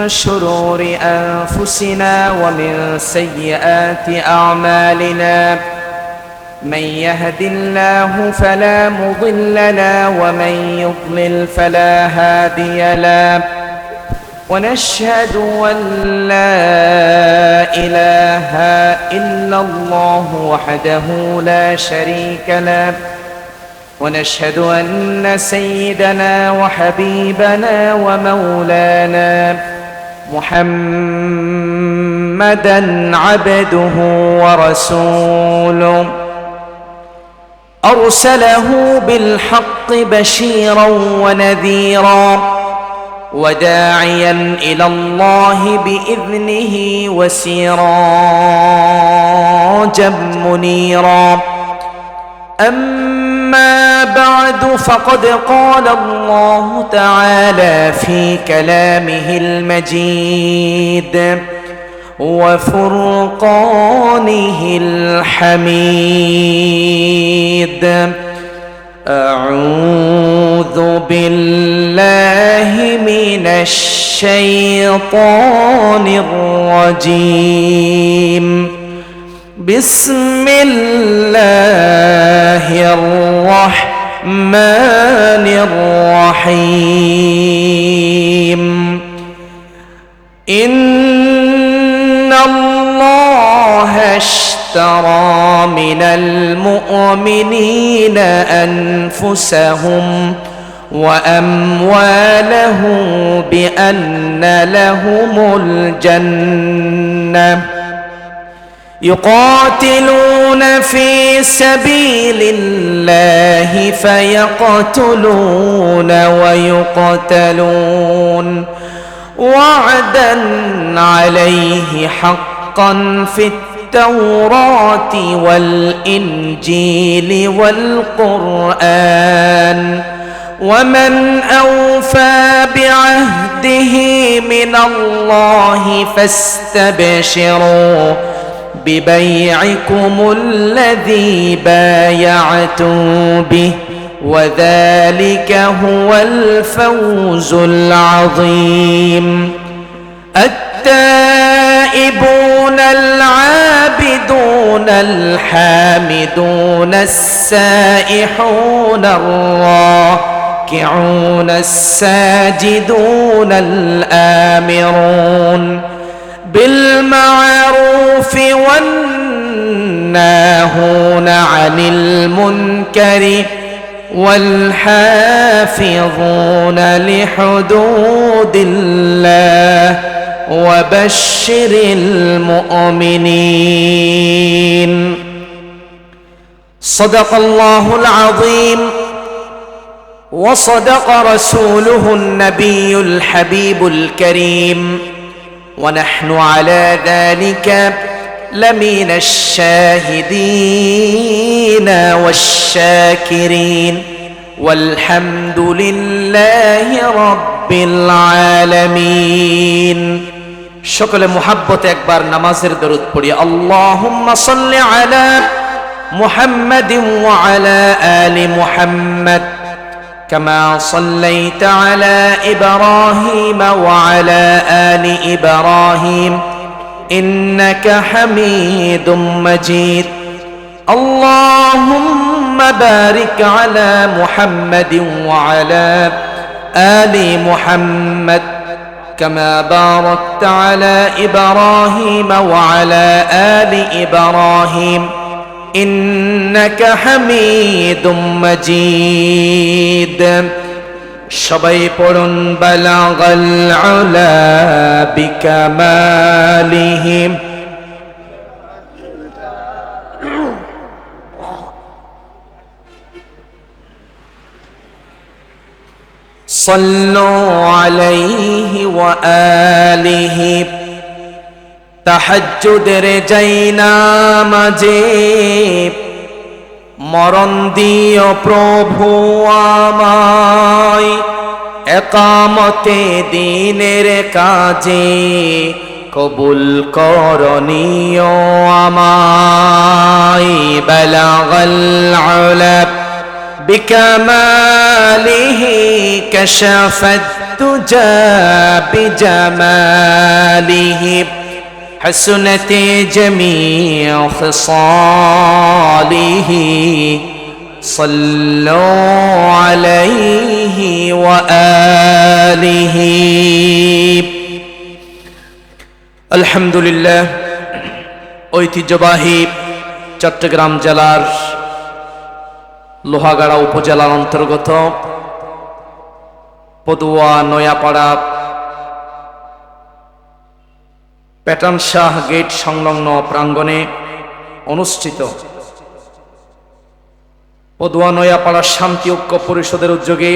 شرور أنفسنا ومن سيئات أعمالنا من يهد الله فلا مضل له ومن يضلل فلا هادي له ونشهد أن لا إله إلا الله وحده لا شريك له ونشهد أن سيدنا وحبيبنا ومولانا محمدًا عبده ورسوله أرسله بالحق بشيرا ونذيرا وداعيا إلى الله بإذنه وسراجا منيرا أما بعد فقد قال الله تعالى في كلامه المجيد وفرقانه الحميد أعوذ بالله من الشيطان الرجيم بسم الله الرحمن الرحيم إن الله اشترى من المؤمنين أنفسهم وأموالهم بأن لهم الجنة يقاتلون في سبيل الله فيقتلون ويقتلون وعدا عليه حقا في التوراة والإنجيل والقرآن ومن أوفى بعهده من الله فاستبشروا ببيعكم الذي بايعتم به وذلك هو الفوز العظيم التائبون العابدون الحامدون السائحون الراكعون الساجدون الآمرون بالمعروف والناهون عن المنكر والحافظون لحدود الله وبشر المؤمنين صدق الله العظيم وصدق رسوله النبي الحبيب الكريم ونحن على ذلك لمن الشاهدين والشاكرين والحمد لله رب العالمين شكل محبة أكبر نمازر درود پڑھی اللهم صل على محمد وعلى آل محمد كما صليت على إبراهيم وعلى آل إبراهيم إنك حميد مجيد اللهم بارك على محمد وعلى آل محمد كما باركت على إبراهيم وعلى آل إبراهيم إنك حميد مجيد সবাই পড়ুন বালাগাল উলা বিকামালিহিম صلوا عليه وآله তাহাজ্জুদের যাই নামাজে মরণ দিও প্রভু আমায় একামতে দিনের কাজে কবুল করনিও আমায় বালাগাল উলা بكماله كشف الدجى بجماله حسنت جميع خصاله صلوا عليه وآله الحمد لله ঐতিহ্যবাহী চট্টগ্রাম জেলার লোহাগাড়া উপজেলার অন্তর্গত পদুয়া নয়াপাড়া প্যাটার্ন শাহ গেট সংলগ্ন প্রাঙ্গণে অনুষ্ঠিত পদুয়া নয়াপাড়া শান্তি ঐক্য পরিষদের উদ্যোগে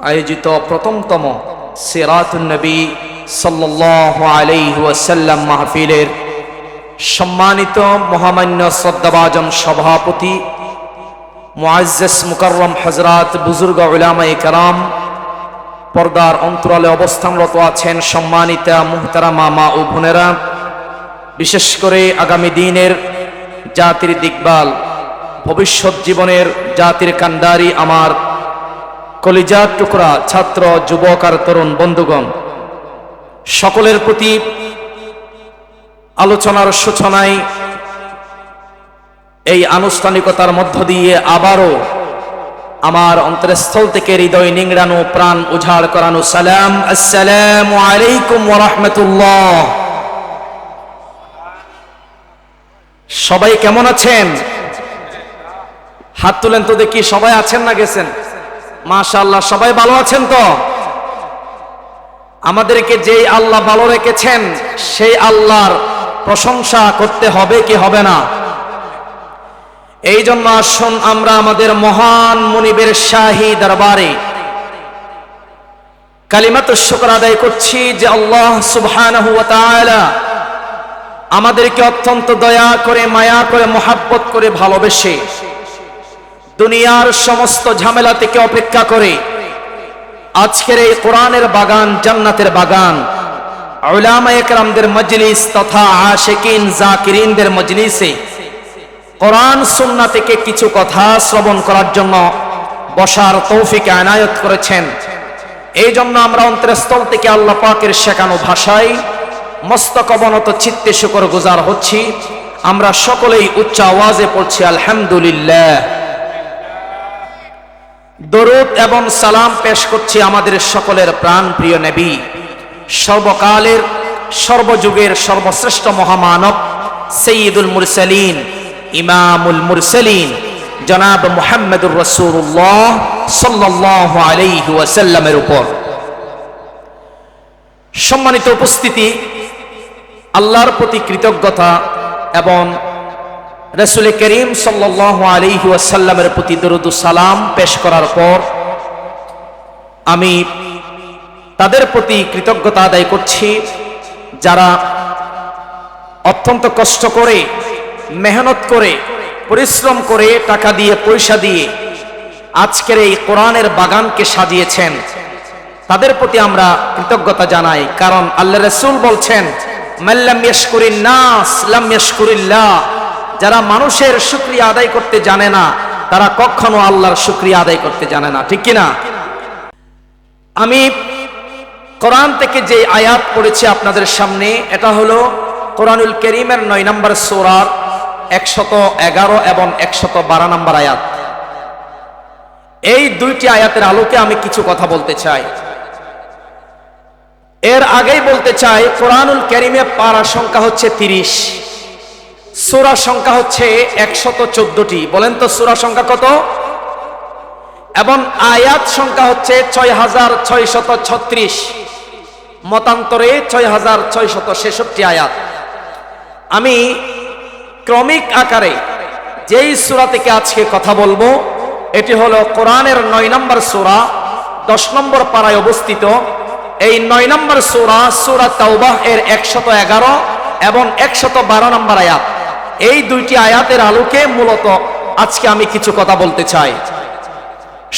আয়োজিত প্রথমতম সিরাতুন নবী সাল্লাল্লাহু আলাইহি ওয়াসাল্লাম মাহফিলের সম্মানিত মহামান্য শ্রদ্ধাভাজন সভাপতি মুআজ্জাজ মুকাররম হযরত বুজুর্গ উলামায়ে কেরাম, পর্দার অন্তরালে অবস্থানরত আছেন সম্মানিতা মুহতারামা মা ও বোনেরা, বিশেষ করে আগামী দিনের জাতির দিকবাল, ভবিষ্যৎ জীবনের জাতির কান্ডারি আমার কলিজার টুকরা ছাত্র যুবক আর তরুণ বন্ধুগণ, সকলের প্রতি আলোচনার সূচনায় এই আনুষ্ঠানিকতার মধ্য দিয়ে আবারও আমার অন্তরস্থল থেকে হৃদয় নিংড়ানো, প্রাণ উজাড় করানো সালাম, আসসালামু আলাইকুম ওয়া রাহমাতুল্লাহ। সবাই কেমন আছেন? হাত তুলেন তো দেখি, সবাই আছেন না গেছেন? মাশাআল্লাহ, সবাই ভালো আছেন তো? আমাদেরকে যেই আল্লাহ ভালো রেখেছেন সেই আল্লাহর প্রশংসা করতে হবে কি হবে না? এই জন্য আসুন আমরা আমাদের মহান মুনিবের শাহী দরবারে কালিমাতুশ শুকর আদায় করছি যে আল্লাহ সুবহানাহু ওয়া তাআলা আমাদেরকে অত্যন্ত দয়া করে, মায়া করে, মহাব্বত করে, ভালোবেসে দুনিয়ার সমস্ত ঝামেলা থেকে অপেক্ষা করে আজকের এই কোরআনের বাগান, জান্নাতের বাগান, উলামায়ে কেরামদের মজলিস তথা আশিকিন জাকিরিনদের মজলিসে কোরআন সুন্নাহ থেকে কিছু কথা শ্রবণ করার জন্য বসার তৌফিক এনায়েত করেছেন। এই জন্য আমরা অন্তরস্থল থেকে আল্লাহ পাকের শেখানো ভাষায় মস্তক অবনত চিত্তে শুকর গুজার হচ্ছি। আমরা সকলেই উচ্চ আওয়াজে পড়ছি আলহামদুলিল্লাহ। দরুদ এবং সালাম পেশ করছি আমাদের সকলের প্রাণ প্রিয় নবী, সর্বকালের সর্বযুগের সর্বশ্রেষ্ঠ মহামানব সাইয়্যিদুল মুরসালিন, ইমামুল মুরসালিন জনাব মুহাম্মদুর রাসূলুল্লাহ সাল্লাল্লাহু আলাইহি ওয়াসাল্লামের উপর। সম্মানিত উপস্থিতি, আল্লাহর প্রতি কৃতজ্ঞতা এবং রাসূল করিম সাল্লাল্লাহু আলাইহি ওয়াসাল্লামের প্রতি দরুদ ও সালাম পেশ করার পর আমি তাদের প্রতি কৃতজ্ঞতা আদায় করছি যারা অত্যন্ত কষ্ট করে, মেহনত করে, পরিশ্রম করে, টাকা দিয়ে, পয়সা দিয়ে আজকের এই কোরআনের বাগানকে সাজিয়েছেন। তাদের প্রতি আমরা কৃতজ্ঞতা জানাই, কারণ আল্লাহ রাসূল বলছেন মাল্লাম ইয়াশকুরিন নাস লাম ইয়াশকুরিল্লাহ। যারা মানুষের শুকরিয়া আদায় করতে জানে না তারা কখনো আল্লাহর শুকরিয়া আদায় করতে জানে না, ঠিক কিনা? আমি কোরআন থেকে যে আয়াত পড়েছি আপনাদের সামনে, এটা হলো কোরআনুল কারীমের 9 নম্বর সূরার 111 এবং 112 নম্বর আয়াত। এই দুইটি আয়াতের আলোকে আমি কিছু কথা বলতে চাই। এর আগেই বলতে চাই, কোরআনুল কারীমে পারা সংখ্যা হচ্ছে 30, সূরা সংখ্যা হচ্ছে 114টি। বলেন তো সূরা সংখ্যা কত? এবং আয়াত সংখ্যা হচ্ছে 6636, মতান্তরে 6666 আয়াত। আমি ক্রমিক আকারে যেই সূরা থেকে আজকে কথা বলবো এটি হলো কোরআনের 9 নম্বর সূরা, 10 নম্বর পারায় অবস্থিত। এই 9 নম্বর সূরা, সূরা তাওবাহ এর 111 এবং 112 নম্বর আয়াত। এই দুইটি আয়াতের আলোকে মূলত আজকে আমি কিছু কথা বলতে চাই।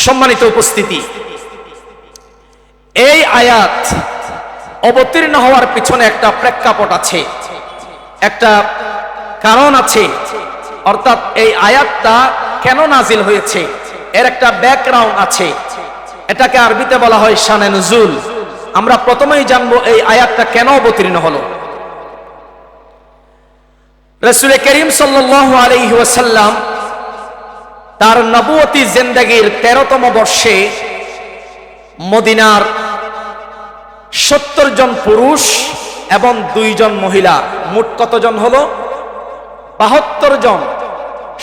সম্মানিত উপস্থিতি, এই আয়াত অবতীর্ণ হওয়ার পিছনে একটা প্রেক্ষাপট আছে, একটা কারণ আছে। অর্থাৎ এই আয়াতটা কেন নাজিল হয়েছে এর একটা ব্যাকগ্রাউন্ড আছে, এটাকে আরবিতে বলা হয় শানে নুজুল। আমরা প্রথমেই জানবো এই আয়াতটা কেন অবতীর্ণ হলো। রাসূল করিম সাল্লাল্লাহু আলাইহি ওয়াসাল্লাম তার নবুয়তি জিন্দেগীর 13তম বর্ষে মদিনার 70 জন পুরুষ এবং 2 জন মহিলা, মোট কতজন হলো? 72 জন।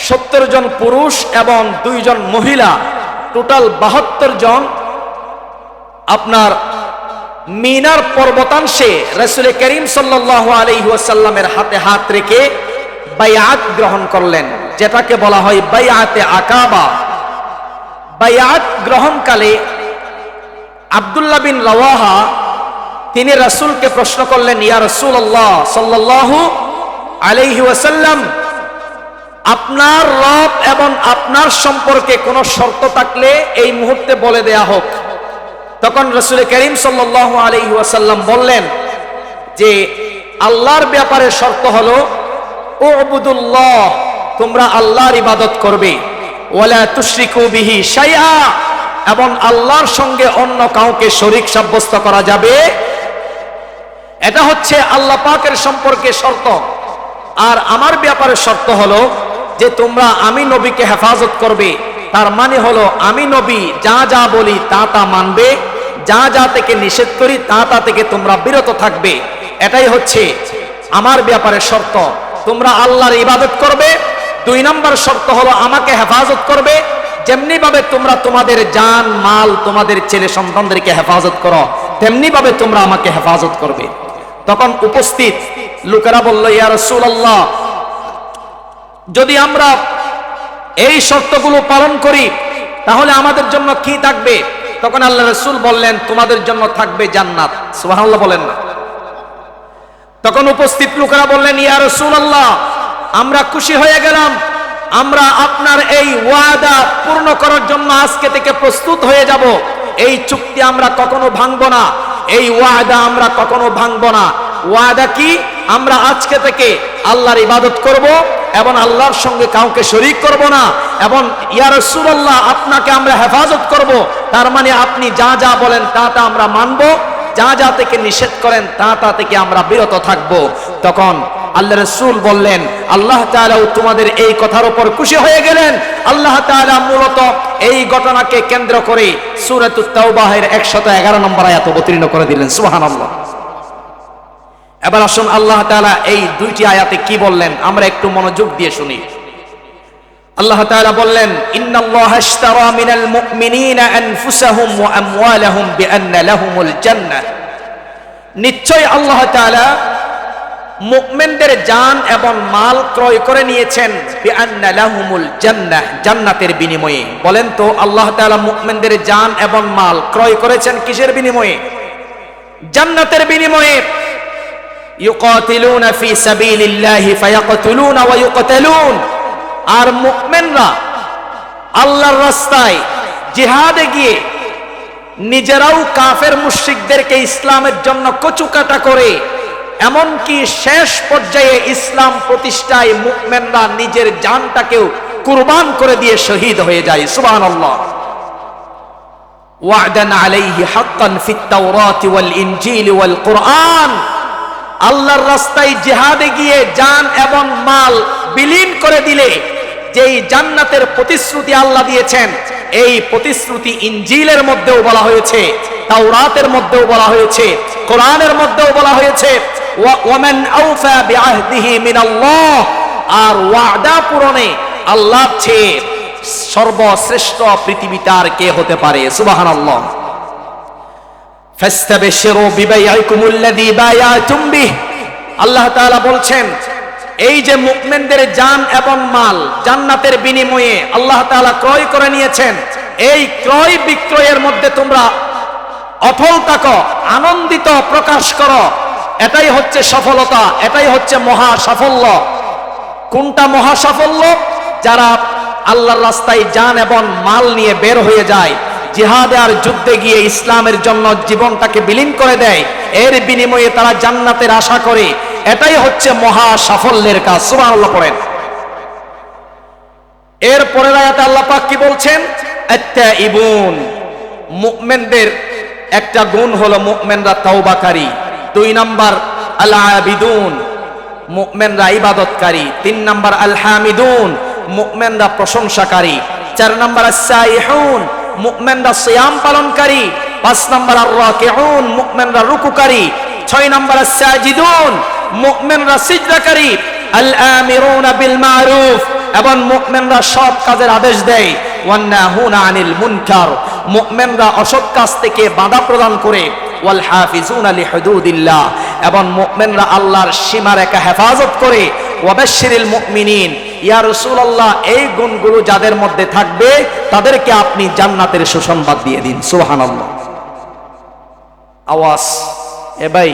70 জন পুরুষ এবং 2 জন মহিলা, টোটাল 72 জন আপনার মিনার পর্বতাংশে রাসূল করিম সাল্লাল্লাহু আলাইহি ওয়াসাল্লামের হাতে হাত রেখে বায়াত গ্রহণ করলেন, যেটাকে বলা হয় বায়াতে আকাবা। বায়াত গ্রহণকালে আব্দুল্লাহ বিন রাওয়াহা তিনি রাসূলকে প্রশ্ন করলেন, ইয়া রাসূলুল্লাহ সাল্লাল্লাহু আলাইহি ওয়াসাল্লাম, আপনার রব এবং আপনার সম্পর্কে কোনো শর্ত থাকলে এই মুহূর্তে বলে দেয়া হোক। তখন রাসূল করিম সাল্লাল্লাহু আলাইহি ওয়াসাল্লাম বললেন যে আল্লাহর ব্যাপারে শর্ত হলো উবুদুল্লাহ, তোমরা আল্লাহর ইবাদত করবে, ওয়ালা তুশরিকু বিহি শাইআ, এবং আল্লাহর সঙ্গে অন্য কাউকে শরীক সাব্যস্ত করা যাবে। এটা হচ্ছে আল্লাহ পাকের সম্পর্কে শর্ত। আর আমার ব্যাপারে শর্ত হলো যে তোমরা আমি নবীকে হেফাজত করবে। তার মানে হলো আমি নবী যা যা বলি তা তা মানবে, যা যা থেকে নিষেধ করি তা তা থেকে তোমরা বিরত থাকবে। এটাই হচ্ছে আমার ব্যাপারে শর্ত। তোমরা আল্লাহর ইবাদত করবে। 2 নম্বর শর্ত হলো আমাকে হেফাজত করবে, যেমনি ভাবে তোমরা তোমাদের জান মাল তোমাদের ছেলে সন্তানদেরকে হেফাজত করো, তেমনি ভাবে তোমরা আমাকে হেফাজত করবে। তখন উপস্থিত লোকেরা বলল, ইয়া রাসূলুল্লাহ, যদি আমরা এই শর্তগুলো পালন করি তাহলে আমাদের জন্য কি থাকবে? তখন আল্লাহ রাসূল বললেন, তোমাদের জন্য থাকবে জান্নাত। সুবহানাল্লাহ বলেন না। তখন উপস্থিত লোকেরা বললেন, ইয়া রাসূলুল্লাহ, আমরা খুশি হয়ে গেলাম, আমরা আপনার এই ওয়াদা পূর্ণ করার জন্য আজকে থেকে প্রস্তুত হয়ে যাব। এই চুক্তি আমরা কখনো ভাঙবো না, এই ওয়াদা আমরা কখনো ভাঙবো না। ওয়াদা কি? আমরা আজকে থেকে আল্লাহর ইবাদত করব এবং আল্লাহর সঙ্গে কাউকে শরীক করব না, এবং ইয়া রাসূলুল্লাহ আপনাকে আমরা হেফাজত করব। তার মানে আপনি যা যা বলেন তা তা আমরা মানব, যা যা থেকে নিষেধ করেন তা তা থেকে আমরা বিরত থাকব। তখন আল্লাহ রাসূল বললেন, আল্লাহ তাআলাও তোমাদের এই কথার উপর খুশি হয়ে গেলেন। আল্লাহ তাআলা মূলত এই ঘটনাকে কেন্দ্র করে সূরাতুত তাওবাহের 111 নম্বর আয়াত অবতীর্ণ করে দিলেন। সুবহানাল্লাহ। এবার আসুন আল্লাহ তাআলা এই 2টি আয়াতে কি বললেন আমরা একটু মনোযোগ দিয়ে শুনি। আল্লাহ তাআলা বললেন, ইন্নাল্লাহা আশতারা মিনাল মুমিনিনা আনফুসাহুম ওয়া আমওয়ালাহুম বিআন্না লাহুমুল জান্নাহ, নিশ্চয় আল্লাহ তাআলা মুমিনদের জান এবং মাল ক্রয় করে নিয়েছেন বিআন্না লাহুমুল জান্নাহ, জান্নাতের বিনিময়ে। বলেন তো আল্লাহ তাআলা মুমিনদের জান এবং মাল ক্রয় করেছেন কিসের বিনিময়ে? জান্নাতের বিনিময়ে। ইউকাতিলুনা ফি সাবিলিল্লাহি ফায়াকতুলুনা ওয়া ইউকতালুন, আর মুমিনরা আল্লাহর রাস্তায় জিহাদে গিয়ে নিজেরাও কাফের মুশরিকদেরকে ইসলামের জন্য কচুকাটা করে, এমনকি শেষ পর্যায়ে ইসলাম প্রতিষ্ঠায় মুমিনরা নিজের জানটাকেও কুরবান করে দিয়ে শহীদ হয়ে যায়। সুবহানাল্লাহ। ওয়া'দান আলাইহি হাক্কান ফিত তাওরাতি ওয়াল ইনজিল ওয়াল কুরআন, আল্লাহর রাস্তায় জিহাদে গিয়ে জান এবং মাল বিলীন করে দিলে যেই জান্নাতের প্রতিশ্রুতি আল্লাহ দিয়েছেন, এই প্রতিশ্রুতি ইনজিলের মধ্যেও বলা হয়েছে, তাওরাতের মধ্যেও বলা হয়েছে, কোরআনের মধ্যেও বলা হয়েছে। ওয়ামান আওফা বিআহদিহি মিনাল্লাহ, আর ওয়াদা পূরণে আল্লাহর চেয়ে সর্বশ্রেষ্ঠ পৃথিবীতে আর কে হতে পারে? সুবহানাল্লাহ। ফাস্তাবশিরু বিবাইআকুমুল্লাযী বায়াতুম বিহি, আল্লাহ তাআলা বলছেন এই যে মুমিনদের জান এবং মাল জান্নাতের বিনিময়ে আল্লাহ তাআলা ক্রয় করে নিয়েছেন, এই ক্রয় বিক্রয়ের মধ্যে তোমরা অটল থাকো, আনন্দিত প্রকাশ করো। এটাই হচ্ছে সফলতা, এটাই হচ্ছে মহা সাফল্য। কোনটা মহা সাফল্য? যারা আল্লাহর রাস্তায় জান এবং মাল নিয়ে বের হয়ে যায়, জিহাদে আর যুদ্ধে গিয়ে ইসলামের জন্য জীবনটাকে বিলীন করে দেয়, এর বিনিময়ে তারা জান্নাতের আশা করে, এটাই হচ্ছে মহা সাফল্যের কাজ। সুবহানাল্লাহ পড়েন। এর পরের আয়াতে আল্লাহ পাক কি বলছেন? আত-তাইবুন, মুমিনদের একটা গুণ হলো মুমিনরা তওবাকারী। 2 নাম্বার আল-আবিদুন, মুমিনরা ইবাদতকারী। 3 নাম্বার আল-হামিদুন, মুমিনরা প্রশংসাকারী। 4 নাম্বার আস-সাইহুন, মুমিনরা সিয়াম পালনকারী। 5 নাম্বার আর-রাকিউন, মুমিনরা রুকুকারী। 6 নাম্বার আস-সাজিদুন, মুমিনরা সিজদাকারী। আল-আমিরুনা বিল মারুফ, এবং মুমিনরা সৎ কাজের আদেশ দেয়। ওয়ান নাহুনা আনিল মুনকার, মুমিনরা অসৎ কাজ থেকে বাধা প্রদান করে। ওয়াল হাফিজুনা লিহুদুদিল্লাহ, এবং মুমিনরা আল্লাহর সীমারেখা হেফাজত করে। ওয়াবাশশিরিল মুমিনিন, ইয়া রাসূলুল্লাহ, এই গুণগুলো যাদের মধ্যে থাকবে তাদেরকে আপনি জান্নাতের সুসংবাদ দিয়ে দিন। সুবহানাল্লাহ। আওয়াজ এ ভাই,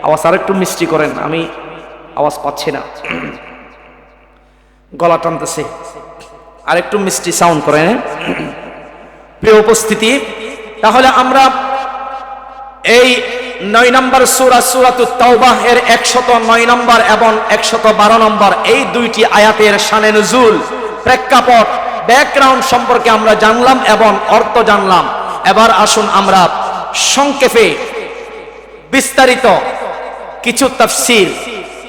আওয়াজ আরেকটু মিষ্টি করেন, আমি আওয়াজ পাচ্ছি না, গলা টানতেছে, আরেকটু মিষ্টি সাউন্ড করেন। প্রিয় উপস্থিতি, তাহলে আমরা এই 9 নম্বর সূরা সূরাতুত তাওবাহ এর 109 নম্বর এবং 112 নম্বর এই দুইটি আয়াতের শানে নুজুল, প্রেক্ষাপট, ব্যাকগ্রাউন্ড সম্পর্কে আমরা জানলাম এবং অর্থ জানলাম। এবার আসুন আমরা সংক্ষেপে বিস্তারিত কিছু তাফসীর,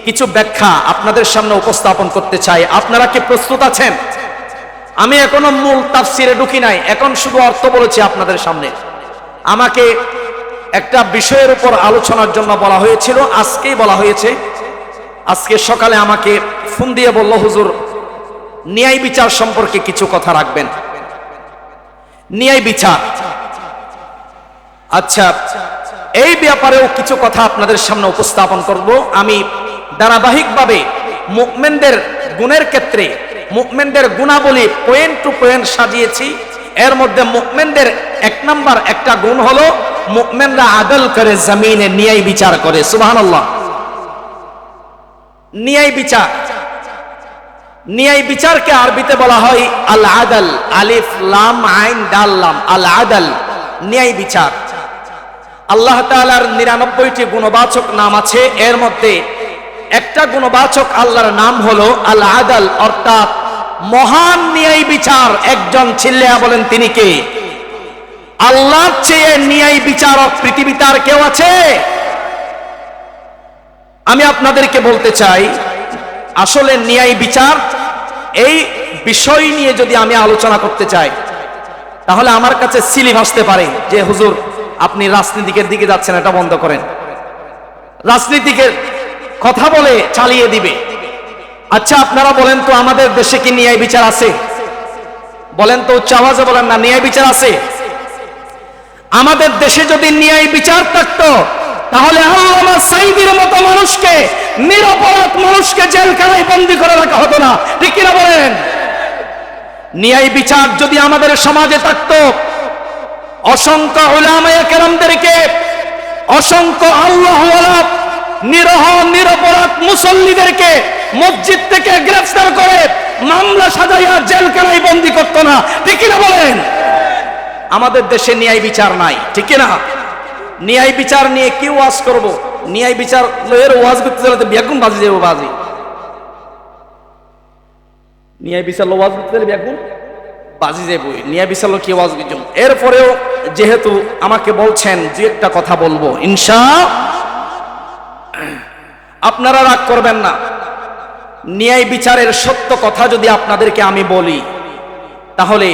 কিছু ব্যাখ্যা আপনাদের সামনে উপস্থাপন করতে চাই। আপনারা কি প্রস্তুত আছেন? আমি এখনো মূল তাফসীরে ঢুকি নাই, এখন শুধু অর্থ বলেছি আপনাদের সামনে। আমাকে একটা বিষয়ের উপর আলোচনার জন্য বলা হয়েছিল, আজকেই বলা হয়েছে। আজকে সকালে আমাকে ফোন দিয়ে বলল, হুজুর ন্যায় বিচার সম্পর্কে কিছু কথা রাখবেন। ন্যায় বিচার, আচ্ছা, এই ব্যাপারেও কিছু কথা আপনাদের সামনে উপস্থাপন করব। আমি ধারাবাহিকভাবে মুমিনদের গুণের ক্ষেত্রে মুমিনদের গুণাবলী পয়েন্ট টু পয়েন্ট সাজিয়েছি। এর মধ্যে মুমিনদের 1 নাম্বার একটা গুণ হলো মুমিনরা আদল করে, জমিনে ন্যায় বিচার করে। সুবহানাল্লাহ। ন্যায় বিচার, ন্যায় বিচারকে আরবিতে বলা হয় আল আদল, আলিফ লাম আইন দাল লাম, আল আদল, ন্যায় বিচার। আল্লাহ তাআলার 99টি গুণবাচক নাম আছে, এর মধ্যে একটা গুণবাচক আল্লাহর নাম হলো আল আদল, অর্থাৎ মহান ন্যায় বিচার। একজন চিল্লায়া বলেন তিনি কে? আল্লাহর চেয়ে ন্যায় বিচারক পৃথিবীতে আর কেউ আছে? আমি আপনাদেরকে বলতে চাই, আসলে ন্যায় বিচার এই বিষয় নিয়ে যদি আমি আলোচনা করতে চাই, তাহলে আমার কাছে সিলিপ আসতে পারে যে হুজুর আপনি রাজনীতিকের দিকে যাচ্ছেন, এটা বন্ধ করেন। রাজনীতিকের কথা বলে চালিয়ে দিবে। আচ্ছা আপনারা বলেন তো, আমাদের দেশে কি ন্যায় বিচার আছে? বলেন তো, উচ্চ আওয়াজে বলেন না, ন্যায় বিচার আছে? আমাদের দেশে যদি ন্যায় বিচার থাকতো, তাহলে আল্লামা সাঈদীর মতো মানুষকে, নিরপরাধ মানুষকে জেলখানায় বন্দী করে রাখা হতো না। ঠিক কিনা বলেন? ন্যায় বিচার যদি আমাদের সমাজে থাকতো, অসংখ্য উলামায়ে কেরামদেরকে, অসংখ্য আল্লাহওয়ালা নিরহ নিরপরাধ মুসল্লিদেরকে মসজিদ থেকে গ্রেফতার করে মামলা সাজাইয়া জেলখানায় বন্দী করতো না। ঠিক কিনা বলেন? আমাদের দেশে ন্যায় বিচার নাই। ঠিক কিনা? ন্যায় বিচার নিয়ে কি ওয়াজ করব? ন্যায় বিচার লয়ের ওয়াজ করতে গেলে বেগুন বাজি যাবো, বাজি। ন্যায় বিচার লো ওয়াজ করতে গেলে বেগুন বাজি যাবো, ন্যায় বিচার লো কি ওয়াজ করব? এরপরেও যেহেতু আমাকে বলছেন যে একটা কথা বলবো, আপনারা রাগ করবেন না। ন্যায় বিচারের সত্য কথা যদি আপনাদেরকে আমি বলি, তাহলে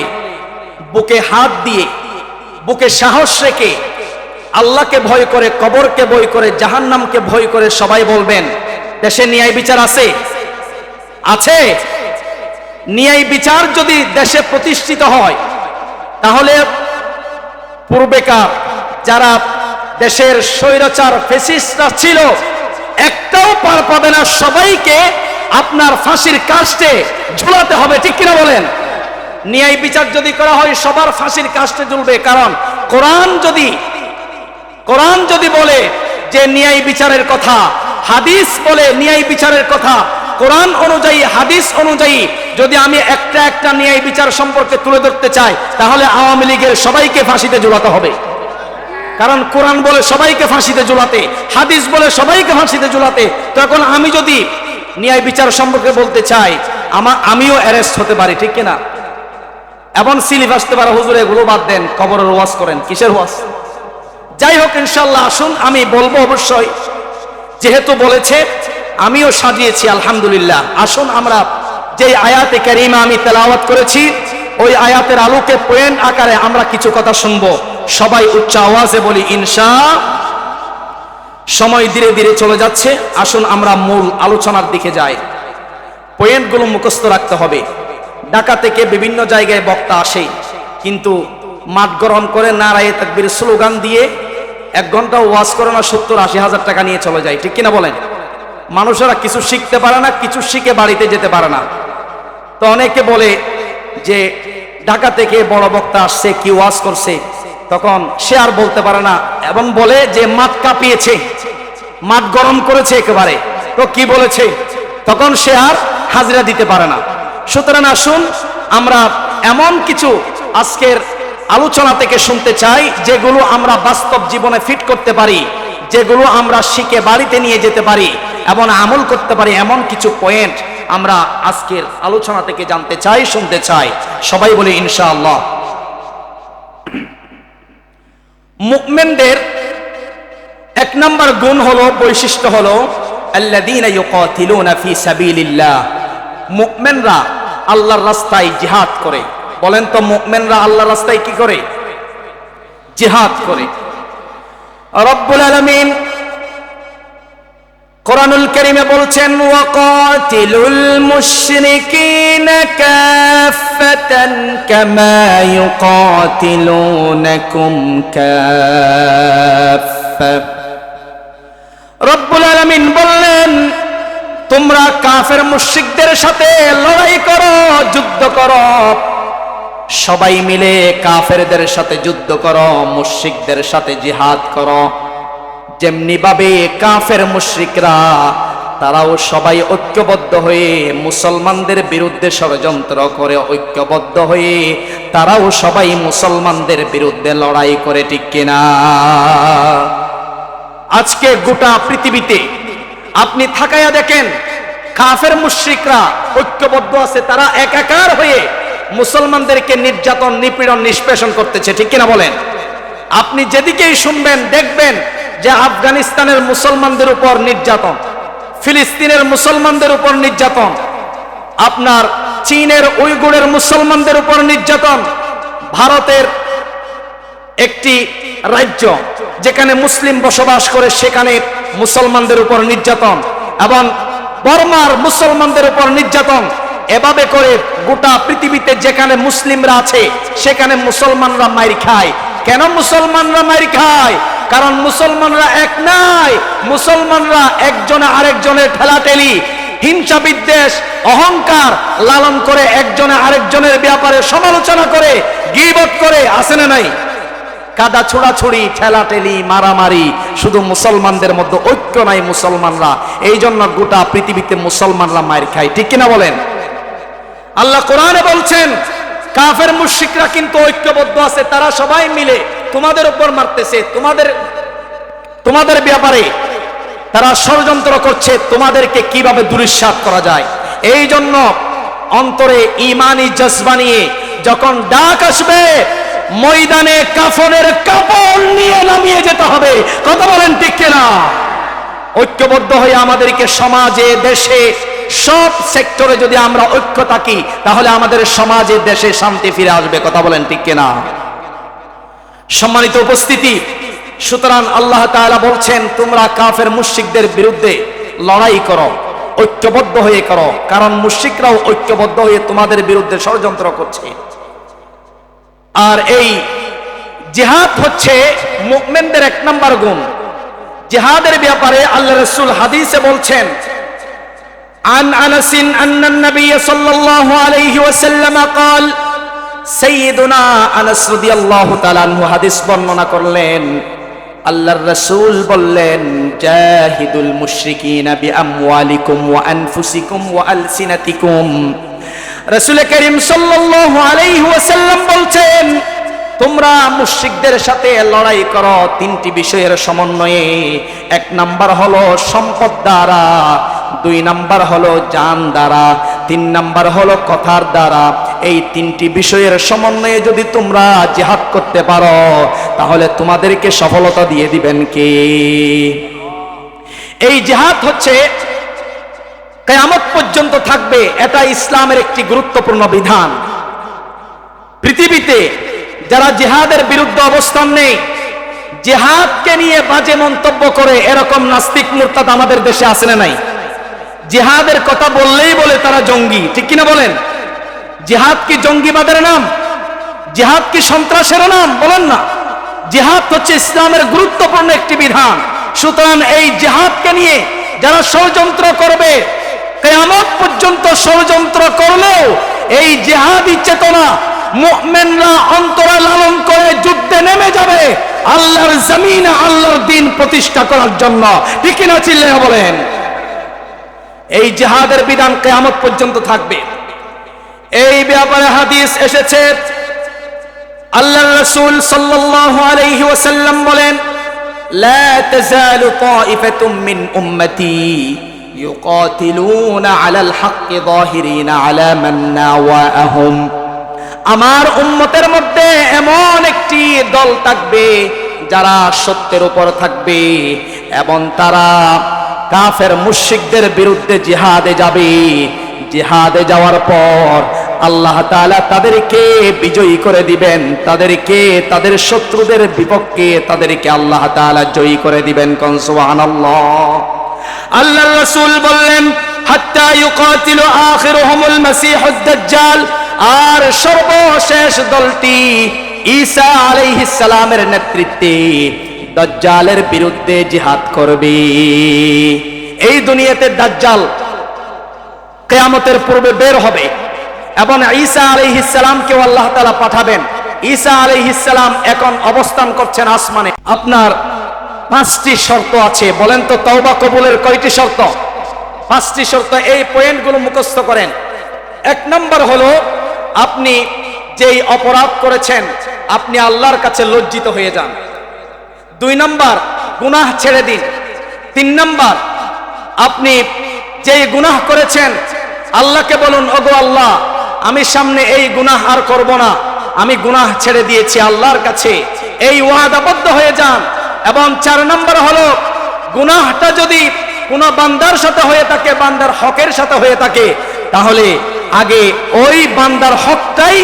বুকে হাত দিয়ে, বুকে সাহস রেখে, আল্লাহকে ভয় করে, কবরকে ভয় করে, জাহান্নামকে ভয় করে সবাই বলবেন দেশে ন্যায় বিচার আছে? আছে? ন্যায় বিচার যদি দেশে প্রতিষ্ঠিত হয়, তাহলে পূর্বেকার যারা দেশের স্বৈরাচার ফ্যাসিস্টরা ছিল, একটাও পার পাবে না। সবাইকে আপনার ফাঁসির কাস্টে ঝুলাতে হবে। ঠিক কিনা বলেন? ন্যায় বিচার যদি করা হয়, সবার ফাঁসির কাস্টে ঝুলবে। কারণ কোরআন যদি বলে যে ন্যায় বিচারের কথা, হাদিস বলে ন্যায় বিচারের কথা, কোরআন অনুযায়ী, হাদিস অনুযায়ী যদি আমি একটা একটা ন্যায় বিচার সম্পর্কে তুলে ধরতে চাই, তাহলে আওয়ামী লীগের সবাইকে ফাঁসিতে ঝুলাতে হবে। কারণ কোরআন বলে সবাইকে ফাঁসিতে ঝুলাতে, হাদিস বলে সবাইকে ফাঁসিতে ঝুলাতে। তো এখন আমি যদি ন্যায় বিচার সম্পর্কে বলতে চাই, আমিও অ্যারেস্ট হতে পারি। ঠিক কিনা? এমন সিলিপ আসতে পারে, হুজুর এগুলো বাদ দেন, কবরের ওয়াজ করেন। কিসের ওয়াজ? যাই হোক, ইনশাআল্লাহ আসুন, আমি বলবো অবশ্যই, যেহেতু বলেছে আমিও সাজিয়েছি আলহামদুলিল্লাহ। আসুন আমরা যে আয়াতে কারিমা আমি তেলাওয়াত করেছি, ওই আয়াতের আলোকে পয়েন্ট আকারে আমরা কিছু কথা শুনবো। সবাই উচ্চ আওয়াজে বলি ইনশাআল্লাহ। সময় ধীরে ধীরে চলে যাচ্ছে, আসুন আমরা মূল আলোচনার দিকে যাই। পয়েন্টগুলো মুখস্থ রাখতে হবে। ঢাকা থেকে বিভিন্ন জায়গায় বক্তা আসে, কিন্তু মাঠ গ্রহণ করে নারায়ে তাকবীর স্লোগান দিয়ে 1 ঘন্টা ওয়াজ করে না, 70-80 হাজার টাকা নিয়ে চলে যায়। ঠিক কিনা বলেন? মানুষেরা কিছু শিখতে পারে না, কিছু শিখে বাড়িতে যেতে পারে না। তো অনেকে বলে যে ঢাকা থেকে বড় বক্তা আসছে, কি ওয়াজ করছে, তখন সে আর বলতে পারে না, এবং বলে যে মাঠ কাঁপিয়েছে, মাঠ গরম করেছে একেবারে। তো কি বলেছে, তখন সে আর হাজিরা দিতে পারে না। সুতরাং আসুন আমরা এমন কিছু আজকের আলোচনা থেকে শুনতে চাই যেগুলো আমরা বাস্তব জীবনে ফিট করতে পারি, যেগুলো আমরা শিখে বাড়িতে নিয়ে যেতে পারি এবং আমল করতে পারি। এমন কিছু পয়েন্ট আমরা আজকের আলোচনা থেকে জানতে চাই, শুনতে চাই। সবাই বলি ইনশাআল্লাহ। মুমিনদের 1 নম্বর গুণ হলো, বৈশিষ্ট্য হলো আল্লাযীনা ইউকাতিলুনা ফি সাবিলিল্লাহ। মুমিনরা আল্লাহর রাস্তায় জিহাদ করে। বলেন তো, মুমিনরা আল্লাহর রাস্তায় কি করে? জিহাদ করে। রব্বুল আলামিন কোরআনুল কারীমে বলছেন, ওয়াকাতিলুল মুশরিকিনা কাফাতান কামা ইউকাতিলুনাকুম কাফা। রব্বুল আলামিন বললেন, তোমরা কাফের মুশরিকদের সাথে লড়াই করো, যুদ্ধ করো, সবাই মিলে কাফেরদের সাথে যুদ্ধ করো, মুশরিকদের সাথে জিহাদ করো। যেমনি ভাবে কাফের মুশরিকরা তারাও সবাই ঐক্যবদ্ধ হয়ে মুসলমানদের বিরুদ্ধে ষড়যন্ত্র করে, ঐক্যবদ্ধ হয়ে তারাও সবাই মুসলমানদের বিরুদ্ধে লড়াই করে। ঠিক কিনা? আজকে গোটা পৃথিবীতে আপনি থাকায়া দেখেন, কাফের মুশরিকরা ঐক্যবদ্ধ আছে, তারা একাকার হয়ে মুসলমানদেরকে নির্যাতন, নিপীড়ন, নিষ্পেষণ করতেছে। ঠিক কিনা বলেন? আপনি যেদিকেই শুনবেন দেখবেন যে আফগানিস্তানের মুসলমানদের উপর নির্যাতন, ফিলিস্তিনের মুসলমানদের উপর নির্যাতন, আপনার চীনের উইগুরের মুসলমানদের উপর নির্যাতন, ভারতের একটি রাজ্য যেখানে মুসলিম বসবাস করে সেখানে মুসলমানদের উপর নির্যাতন, এবং বর্মার মুসলমানদের উপর নির্যাতন। এভাবে করে গোটা পৃথিবীতে যেখানে মুসলিমরা আছে সেখানে মুসলমানরা মাইর খায়। কেন মুসলমানরা মাইর খায়? কারণ মুসলমানরা এক নাই, মুসলমানরা একজনে আরেকজনের ঠেলাঠেলি, হিংসা, বিদ্বেষ, অহংকার লালন করে, একজনে আরেকজনের ব্যাপারে সমালোচনা করে, গীবত করে। আছে না নাই? কাদা ছোড়াছুড়ি, ঠেলাঠেলি, মারামারি। শুধু মুসলমানদের মধ্যে ঐক্য নাই মুসলমানরা, এই জন্য গোটা পৃথিবীতে মুসলমানরা মাইর খায়। ঠিক কিনা বলেন? আল্লাহ কোরআনে বলছেন, কাফের মুশরিকরা কিন্তু ঐক্যবদ্ধ আছে, তারা সবাই মিলে তোমাদের উপর মারতেছে, তোমাদের ব্যাপারে তারা ষড়যন্ত্র করছে, তোমাদেরকে কিভাবে দুরিশ্বাস করা যায়। এই জন্য অন্তরে ঈমানি জজবা নিয়ে যখন ডাক আসবে, ময়দানে কাফনের কাপড় নিয়ে নামিয়ে যেতে হবে। কথা বলেন ঠিক কিনা? ঐক্যবদ্ধ হয়ে আমাদেরকে সমাজে, দেশে, সব সেক্টরে যদি আমরা ঐক্য থাকি, তাহলে আমাদের সমাজে, দেশে শান্তি ফিরে আসবে। কথা বলেন ঠিক কিনা? সম্মানিত উপস্থিতি, সুতরাং আল্লাহ তাআলা বলছেন, তোমরা কাফের মুশরিকদের বিরুদ্ধে লড়াই করো, ঐক্যবদ্ধ হয়ে করো, কারণ মুশরিকরাও ঐক্যবদ্ধ হয়ে তোমাদের বিরুদ্ধে ষড়যন্ত্র করছে। আর এই জিহাদ হচ্ছে মুমিনদের 1 নম্বর গুণ। জিহাদের ব্যাপারে আল্লাহ রাসূল হাদিসে বলছেন, আন আনাস আন্না নবী সাল্লাল্লাহু আলাইহি ওয়াসাল্লাম قال, সাইয়্যিদুনা আনাস রাদিয়াল্লাহু তাআলা আনহু হাদিস বর্ণনা করলেন, আল্লাহর রাসূল বললেন, জাহিদুল মুশরিকিনা বিআমওয়ালিকুম ওয়া আনফুসিকুম ওয়া আলসিনাতিকুম। রাসূল করিম সাল্লাল্লাহু আলাইহি ওয়াসাল্লাম বলছেন, তোমরা মুশরিকদের সাথে লড়াই করো 3টি বিষয়ের সমন্বয়ে। 1 নাম্বার হলো সম্পদ দ্বারা, 2 নাম্বার হলো জান দ্বারা, 3 নাম্বার হলো কথার দ্বারা। এই তিনটি বিষয়ের সমন্বয়ে যদি তোমরা জিহাদ করতে পারো তাহলে তোমাদেরকে সফলতা দিয়ে দিবেন কে? এই জিহাদ হচ্ছে কিয়ামত পর্যন্ত থাকবে, এটা ইসলামের একটি গুরুত্বপূর্ণ বিধান। পৃথিবীতে যারা জিহাদের বিরুদ্ধে অবস্থান নেই, জিহাদকে নিয়ে বাজে মন্তব্য করে, এরকম নাস্তিক মুরতাদ আমাদের দেশে আছে না নাই? জিহাদের কথা বললেই বলে তারা জঙ্গি, ঠিক কিনা বলেন? জিহাদ কি জঙ্গিবাদের নাম? জিহাদ কি সন্ত্রাসের নাম? বলেন না। জিহাদ হচ্ছে ইসলামের গুরুত্বপূর্ণ একটি বিধান। সুতরাং এই জিহাদকে নিয়ে যারা ষড়যন্ত্র করবে, কিয়ামত পর্যন্ত ষড়যন্ত্র করলেও এই জিহাদি চেতনা মুমিনরা অন্তরে লালন করে যুদ্ধে নেমে যাবে আল্লাহর জমিনে আল্লাহর দ্বীন প্রতিষ্ঠা করার জন্য, ঠিক কিনা চিল্লায়া বলেন? এই জিহাদের বিধান কিয়ামত পর্যন্ত থাকবে। এই ব্যাপারে হাদিস এসেছে, আল্লাহর রাসূল সাল্লাল্লাহু আলাইহি ওয়াসাল্লাম বলেন, লা তাজালু তাইফাতুম মিন উম্মতি ইউকাতিলুনা আলাল হাক্কি যাহিরিনা আলা মান নাওয়াহুম। আমার উম্মতের মধ্যে এমন একটি দল থাকবে যারা সত্যের উপর থাকবে এবং তারা কাফের মুশরিকদের বিরুদ্ধে জিহাদে যাবে। জিহাদে যাওয়ার পর আল্লাহ তাআলা তাদেরকে বিজয়ী করে দিবেন, তাদেরকে তাদের শত্রুদের বিপক্ষে তাদেরকে আল্লাহ তাআলা জয়ী করে দিবেন। কোন সুবহানাল্লাহ। আল্লাহর রাসূল বললেন, হাত্তা ইউকাতিলু আখিরুহুমুল মাসীহুদ দাজ্জাল। আর সর্বশেষ দলটি ঈসা আলাইহিস সালামের নেতৃত্বে দাজ্জালের বিরুদ্ধে জিহাদ করবে। এই দুনিয়াতে দাজ্জাল কিয়ামতের পূর্বে বের হবে এবং ঈসা আলাইহিস সালামকেও আল্লাহ তাআলা পাঠাবেন। ঈসা আলাইহিস সালাম এখন অবস্থান করছেন আসমানে। আপনার 5টি শর্ত আছে, বলেন তো তওবা কবুলের কয়টি শর্ত? 5টি শর্ত। এই পয়েন্টগুলো মুখস্থ করেন। 1 নম্বর হলো, আপনি যেই অপরাধ করেছেন আপনি আল্লাহর কাছে লজ্জিত হয়ে যান। 2 নম্বর, গুনাহ ছেড়ে দিন। 3 নম্বর, আপনি যেই গুনাহ করেছেন আল্লাহকে বলুন, ওগো আল্লাহ, আমি সামনে এই গুনাহ আর করব না, আমি গুনাহ ছেড়ে দিয়েছি আল্লাহর কাছে, এই ওয়াদাবদ্ধ হয়ে যান। এবং 4 নম্বর হলো, গুনাহটা যদি কোনো বান্দার সাথে হয়ে থাকে, বান্দার হকের সাথে হয়ে থাকে, তাহলে আগে ওই বান্দার হকটাই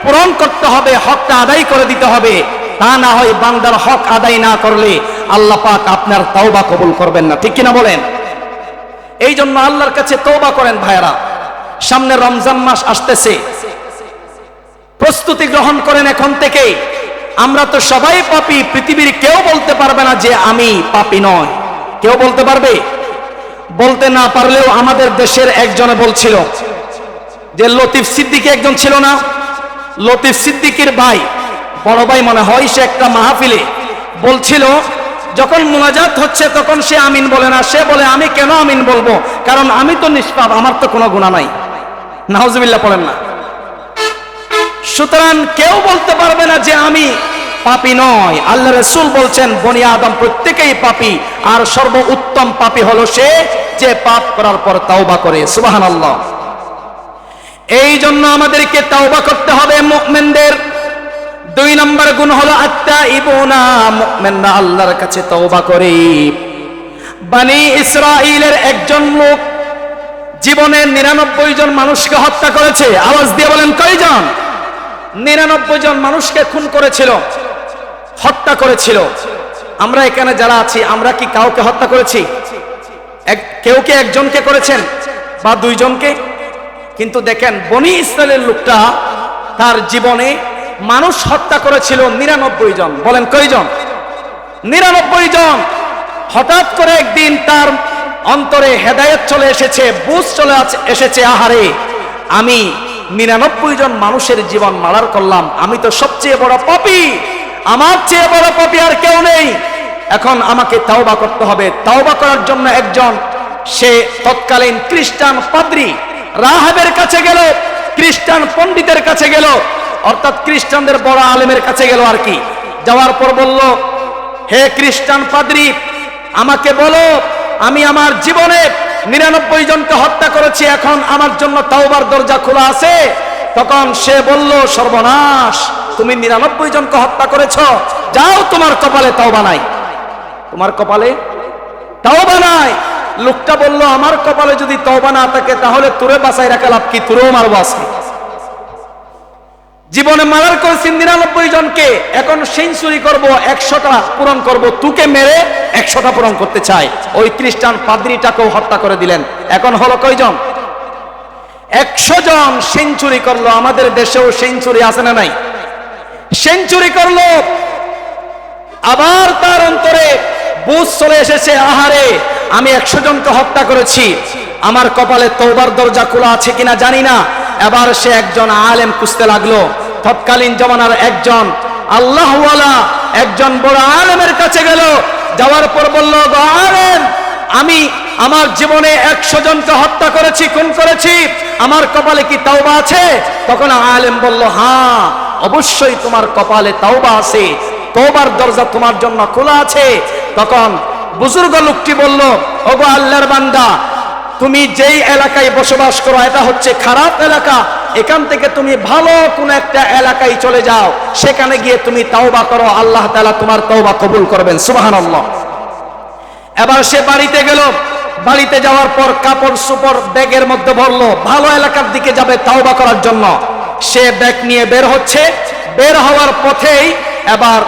পূরণ করতে হবে, হকটা আদায় করে দিতে হবে। তা না হয় বান্দার হক আদায় না করলে আল্লাহ পাক আপনার তওবা কবুল করবেন না, ঠিক কিনা বলেন? এই জন্য আল্লাহর কাছে তওবা করেন ভাইরা। সামনে রমজান মাস আসতেছে, প্রস্তুতি গ্রহণ করেন এখন থেকে। আমরা তো সবাই পাপী, পৃথিবীর কেউ বলতে পারবে না যে আমি পাপী নয়। কেউ বলতে পারবে? বলতে না পারলেও আমাদের দেশের একজনে বলছিল, যে লতিফ সিদ্দিকী একজন ছিল না, লতিফ সিদ্দিকীর ভাই, বড় ভাই মনে হয়, সে একটা মাহফিলে বলছিল, যখন মুনাজাত হচ্ছে তখন সে আমিন বলে না। সে বলে, আমি কেন আমিন বলবো, কারণ আমি তো নিষ্পাপ, আমার তো কোনো গুনাহ নাই। নাউজুবিল্লাহ পড়েন না। সুতরাং কেউ বলতে পারবে না যে আমি পাপী নয়। আল্লাহ রাসূল বলছেন, বনি আদম প্রত্যেকেই পাপী, আর সর্বোত্তম পাপী হলো সে যে পাপ করার পর তাওবা করে। সুবহানাল্লাহ। এই জন্য আমাদেরকে তাওবা করতে হবে মুমিনদের। 2 নম্বর গুণ হলো আত্তাইবুনা, মুমিনরা আল্লাহর কাছে তওবা করে। বনি ইসরাইলের একজন লোক জীবনে 99 জন মানুষকে হত্যা করেছে। আওয়াজ দিয়ে বলেন কয়জন? 99 জন মানুষকে খুন করেছিল, হত্যা করেছিল। আমরা এখানে যারা আছি, আমরা কি কাউকে হত্যা করেছি? কেউ কি একজনকে করেছেন বা 2 জনকে? কিন্তু দেখেন, বনি ইসরাইলের লোকটা তার জীবনে মানুষ হত্যা করেছিল 99 জন। বলেন কয়জন? 99 জন। হঠাৎ করে একদিন তার অন্তরে হেদায়েত চলে এসেছে, বুঝ চলে এসেছে, আহারে, আমি 99 জন মানুষের জীবন মারার করলাম, আমি তো সবচেয়ে বড় পাপী, আমার চেয়ে বড় পাপী আর কেউ নেই। এখন আমাকে তাওবা করতে হবে। তাওবা করার জন্য একজন, সে তৎকালীন খ্রিস্টান পাদ্রী রাহাবের কাছে গেল, খ্রিস্টান পণ্ডিতের কাছে গেল, অর্থাৎ খ্রিস্টানদের বড় আলেমের কাছে গেল আর কি। যাওয়ার পর বলল, হে খ্রিস্টান পাদ্রী, আমাকে বলো, আমি আমার জীবনে 99 জনকে হত্যা করেছি, এখন আমার জন্য তাওবার দরজা খোলা আছে? তখন সে বলল, সর্বনাশ, তুমি 99 জনকে হত্যা করেছ, যাও তোমার কপালে তওবা নাই, তোমার কপালে তওবা নাই। লোকটা বলল, আমার কপালে যদি তওবা না থাকে তাহলে তোরে বাঁচাই রাখা লাভ কি, তোরেও মারবো আজকে। জীবনে মারার করেছি 99 জনকে, এখন সেঞ্চুরি করব, 100টা পূরণ করব, তোকে মেরে 100টা পূরণ করতে চাই। ওই খ্রিস্টান পাদ্রীটাকেও হত্যা করে দিলেন। এখন হলো কয়জন? 100 জন সেঞ্চুরি করলো। আমাদের দেশেও সেঞ্চুরি আছে না নাই? সেঞ্চুরি করলো, আবার তার অন্তরে বুঝ চলে এসেছে, আহারে আমি 100 জনকে হত্যা করেছি, আমার কপালে তওবার দরজা খোলা আছে কিনা জানি না। এবার সে একজন আলেম খুঁজতে লাগলো। তৎকালীন জমানার একজন আল্লাহওয়ালা একজন বড় আলেমের কাছে গেল। যাওয়ার পর বলল, গো আলেম, আমি আমার জীবনে 100 জনকে হত্যা করেছি, খুন করেছি, আমার কপালে কি তওবা আছে? তখন আলেম বলল, হ্যাঁ, অবশ্যই তোমার কপালে তওবা আছে, তওবার দরজা তোমার জন্য খোলা আছে। তখন বুজুর্গ লোকটি বলল, ওগো আল্লাহর বান্দা, তুমি যেই এলাকায় বসবাস করো এটা হচ্ছে খারাপ এলাকা, এখান থেকে তুমি ভালো কোন একটা এলাকায় চলে যাও, সেখানে গিয়ে তুমি তওবা করো, আল্লাহ তাআলা তোমার তওবা কবুল করবেন। সুবহানাল্লাহ। এবার সে বাড়িতে গেল। বাড়িতে যাওয়ার পর কাপড় চোপড় ব্যাগের মধ্যে ভরলো, ভালো এলাকার দিকে যাবে তওবা করার জন্য। সে ব্যাগ নিয়ে বের হচ্ছে। বের হওয়ার পথেই এবার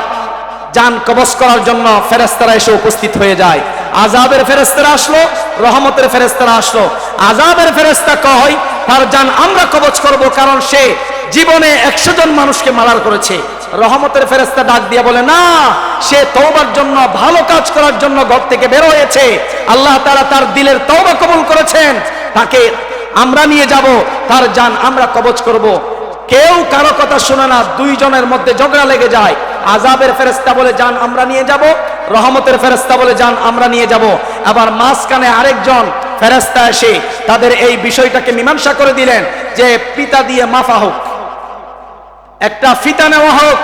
জান কবজ করার জন্য ফেরেশতারা এসে উপস্থিত হয়ে যায়। আযাবের ফেরেশতারা আসলো, রহমতের ফেরেশতারা আসলো। আযাবের ফেরেশতা কয়, তার জান আমরা কবজ করব, কারণ সে জীবনে 100 জন মানুষকে মার্ডার করেছে। রহমতের ফেরেশতা ডাক দিয়ে বলে, না, সে তওবার জন্য, ভালো কাজ করার জন্য ঘর থেকে বের হয়েছে, আল্লাহ তাআলা তার দিলের তওবা কবুল করেছেন, তাকে আমরা নিয়ে যাব, তার জান আমরা কবজ করব। কেউ কারো কথা শুনে না, 2 জনের মধ্যে ঝগড়া লেগে যায়। আযাবের ফেরেশতা বলে, জান আমরা নিয়ে যাব, রহমতের ফেরেশতা বলে, জান আমরা নিয়ে যাব। আবার মাঝখানে আরেকজন ফেরেশতা এসে তাদের এই বিষয়টাকে মীমাংসা করে দিলেন যে পিতা দিয়ে মাফা হোক, একটা ফিতা নেওয়া হোক।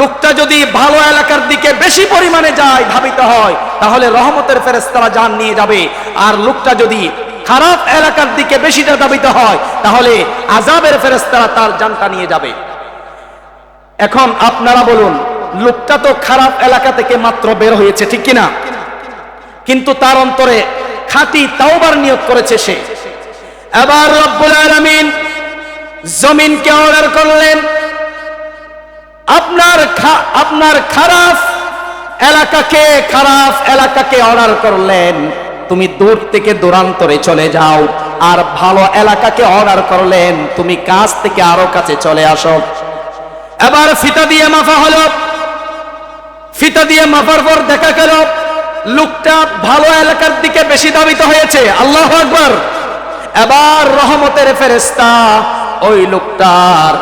লোকটা যদি ভালো এলাকার দিকে বেশি পরিমাণে যায়, ধাবিত হয়, তাহলে রহমতের ফেরেশতারা জান নিয়ে যাবে। আর লোকটা যদি খারাপ এলাকার দিকে বেশিটা ধাবিত হয়, তাহলে আযাবের ফেরেশতারা তার জানটা নিয়ে যাবে। এখন আপনারা বলুন, লোকটা তো খারাপ এলাকা থেকে মাত্র বের হয়েছে, ঠিক কিনা? কিন্তু তার অন্তরে খাঁটি তাওবার নিয়ত করেছে সে। এবার রব্বুল আলামিন জমিনকে অর্ডার করলেন, আপনার খারাপ এলাকাকে অর্ডার করলেন, তুমি দূর থেকে দূরান্তরে চলে যাও। আর ভালো এলাকাকে অর্ডার করলেন, তুমি কাছ থেকে আরো কাছে চলে আসো। এবার ফিতা দিয়ে মাপা হলো। ফিতা দিয়ে মাপার পর দেখা গেল লোকটা ভালো এলাকার দিকে বেশি ধাবিত হয়েছে। আল্লাহু আকবার। এবার রহমতের ফেরেশতা ওই লোকটার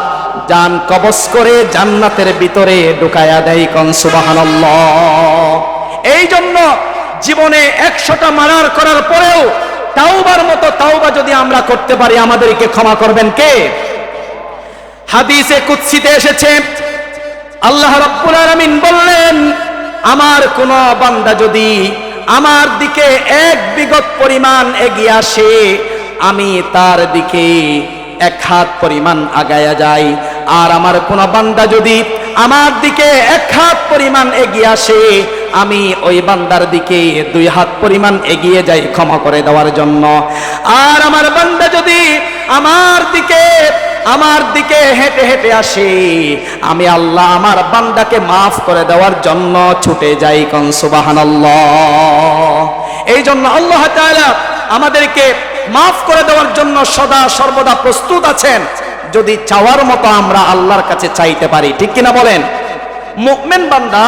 জান কবজ করে জান্নাতের ভিতরে ঢুকায়া দেয়। কোন সুবহানাল্লাহ। এই জন্য জীবনে 100টা মার্ডার করার পরেও তাওবার মতো তাওবা যদি আমরা করতে পারি, আমাদেরকে ক্ষমা করবেন কে? হাদিসে কুদসিতে এসেছে, আল্লাহ রাব্বুল আলামিন বললেন, আমার কোন বান্দা যদি আমার দিকে 1 বিগত পরিমাণ এগিয়ে আসে, আমি তার দিকে 1 হাত পরিমাণ আগায়া যাই। আর আমার কোন বান্দা যদি আমার দিকে 1 হাত পরিমাণ এগিয়ে আসে, আমি ওই বান্দার দিকে 2 হাত পরিমাণ এগিয়ে যাই ক্ষমা করে দেওয়ার জন্য। আর আমার বান্দা যদি আমার দিকে হেঁটে হেঁটে আসে, আমি আল্লাহ আমার বান্দাকে মাফ করে দেওয়ার জন্য ছুটে যাই। কোন সুবহানাল্লাহ। এই জন্য আল্লাহ তাআলা আমাদেরকে মাফ করে দেওয়ার জন্য সদা সর্বদা প্রস্তুত আছেন, যদি চাওয়ার মতো আমরা আল্লাহর কাছে চাইতে পারি, ঠিক কিনা বলেন? মুমিন বান্দা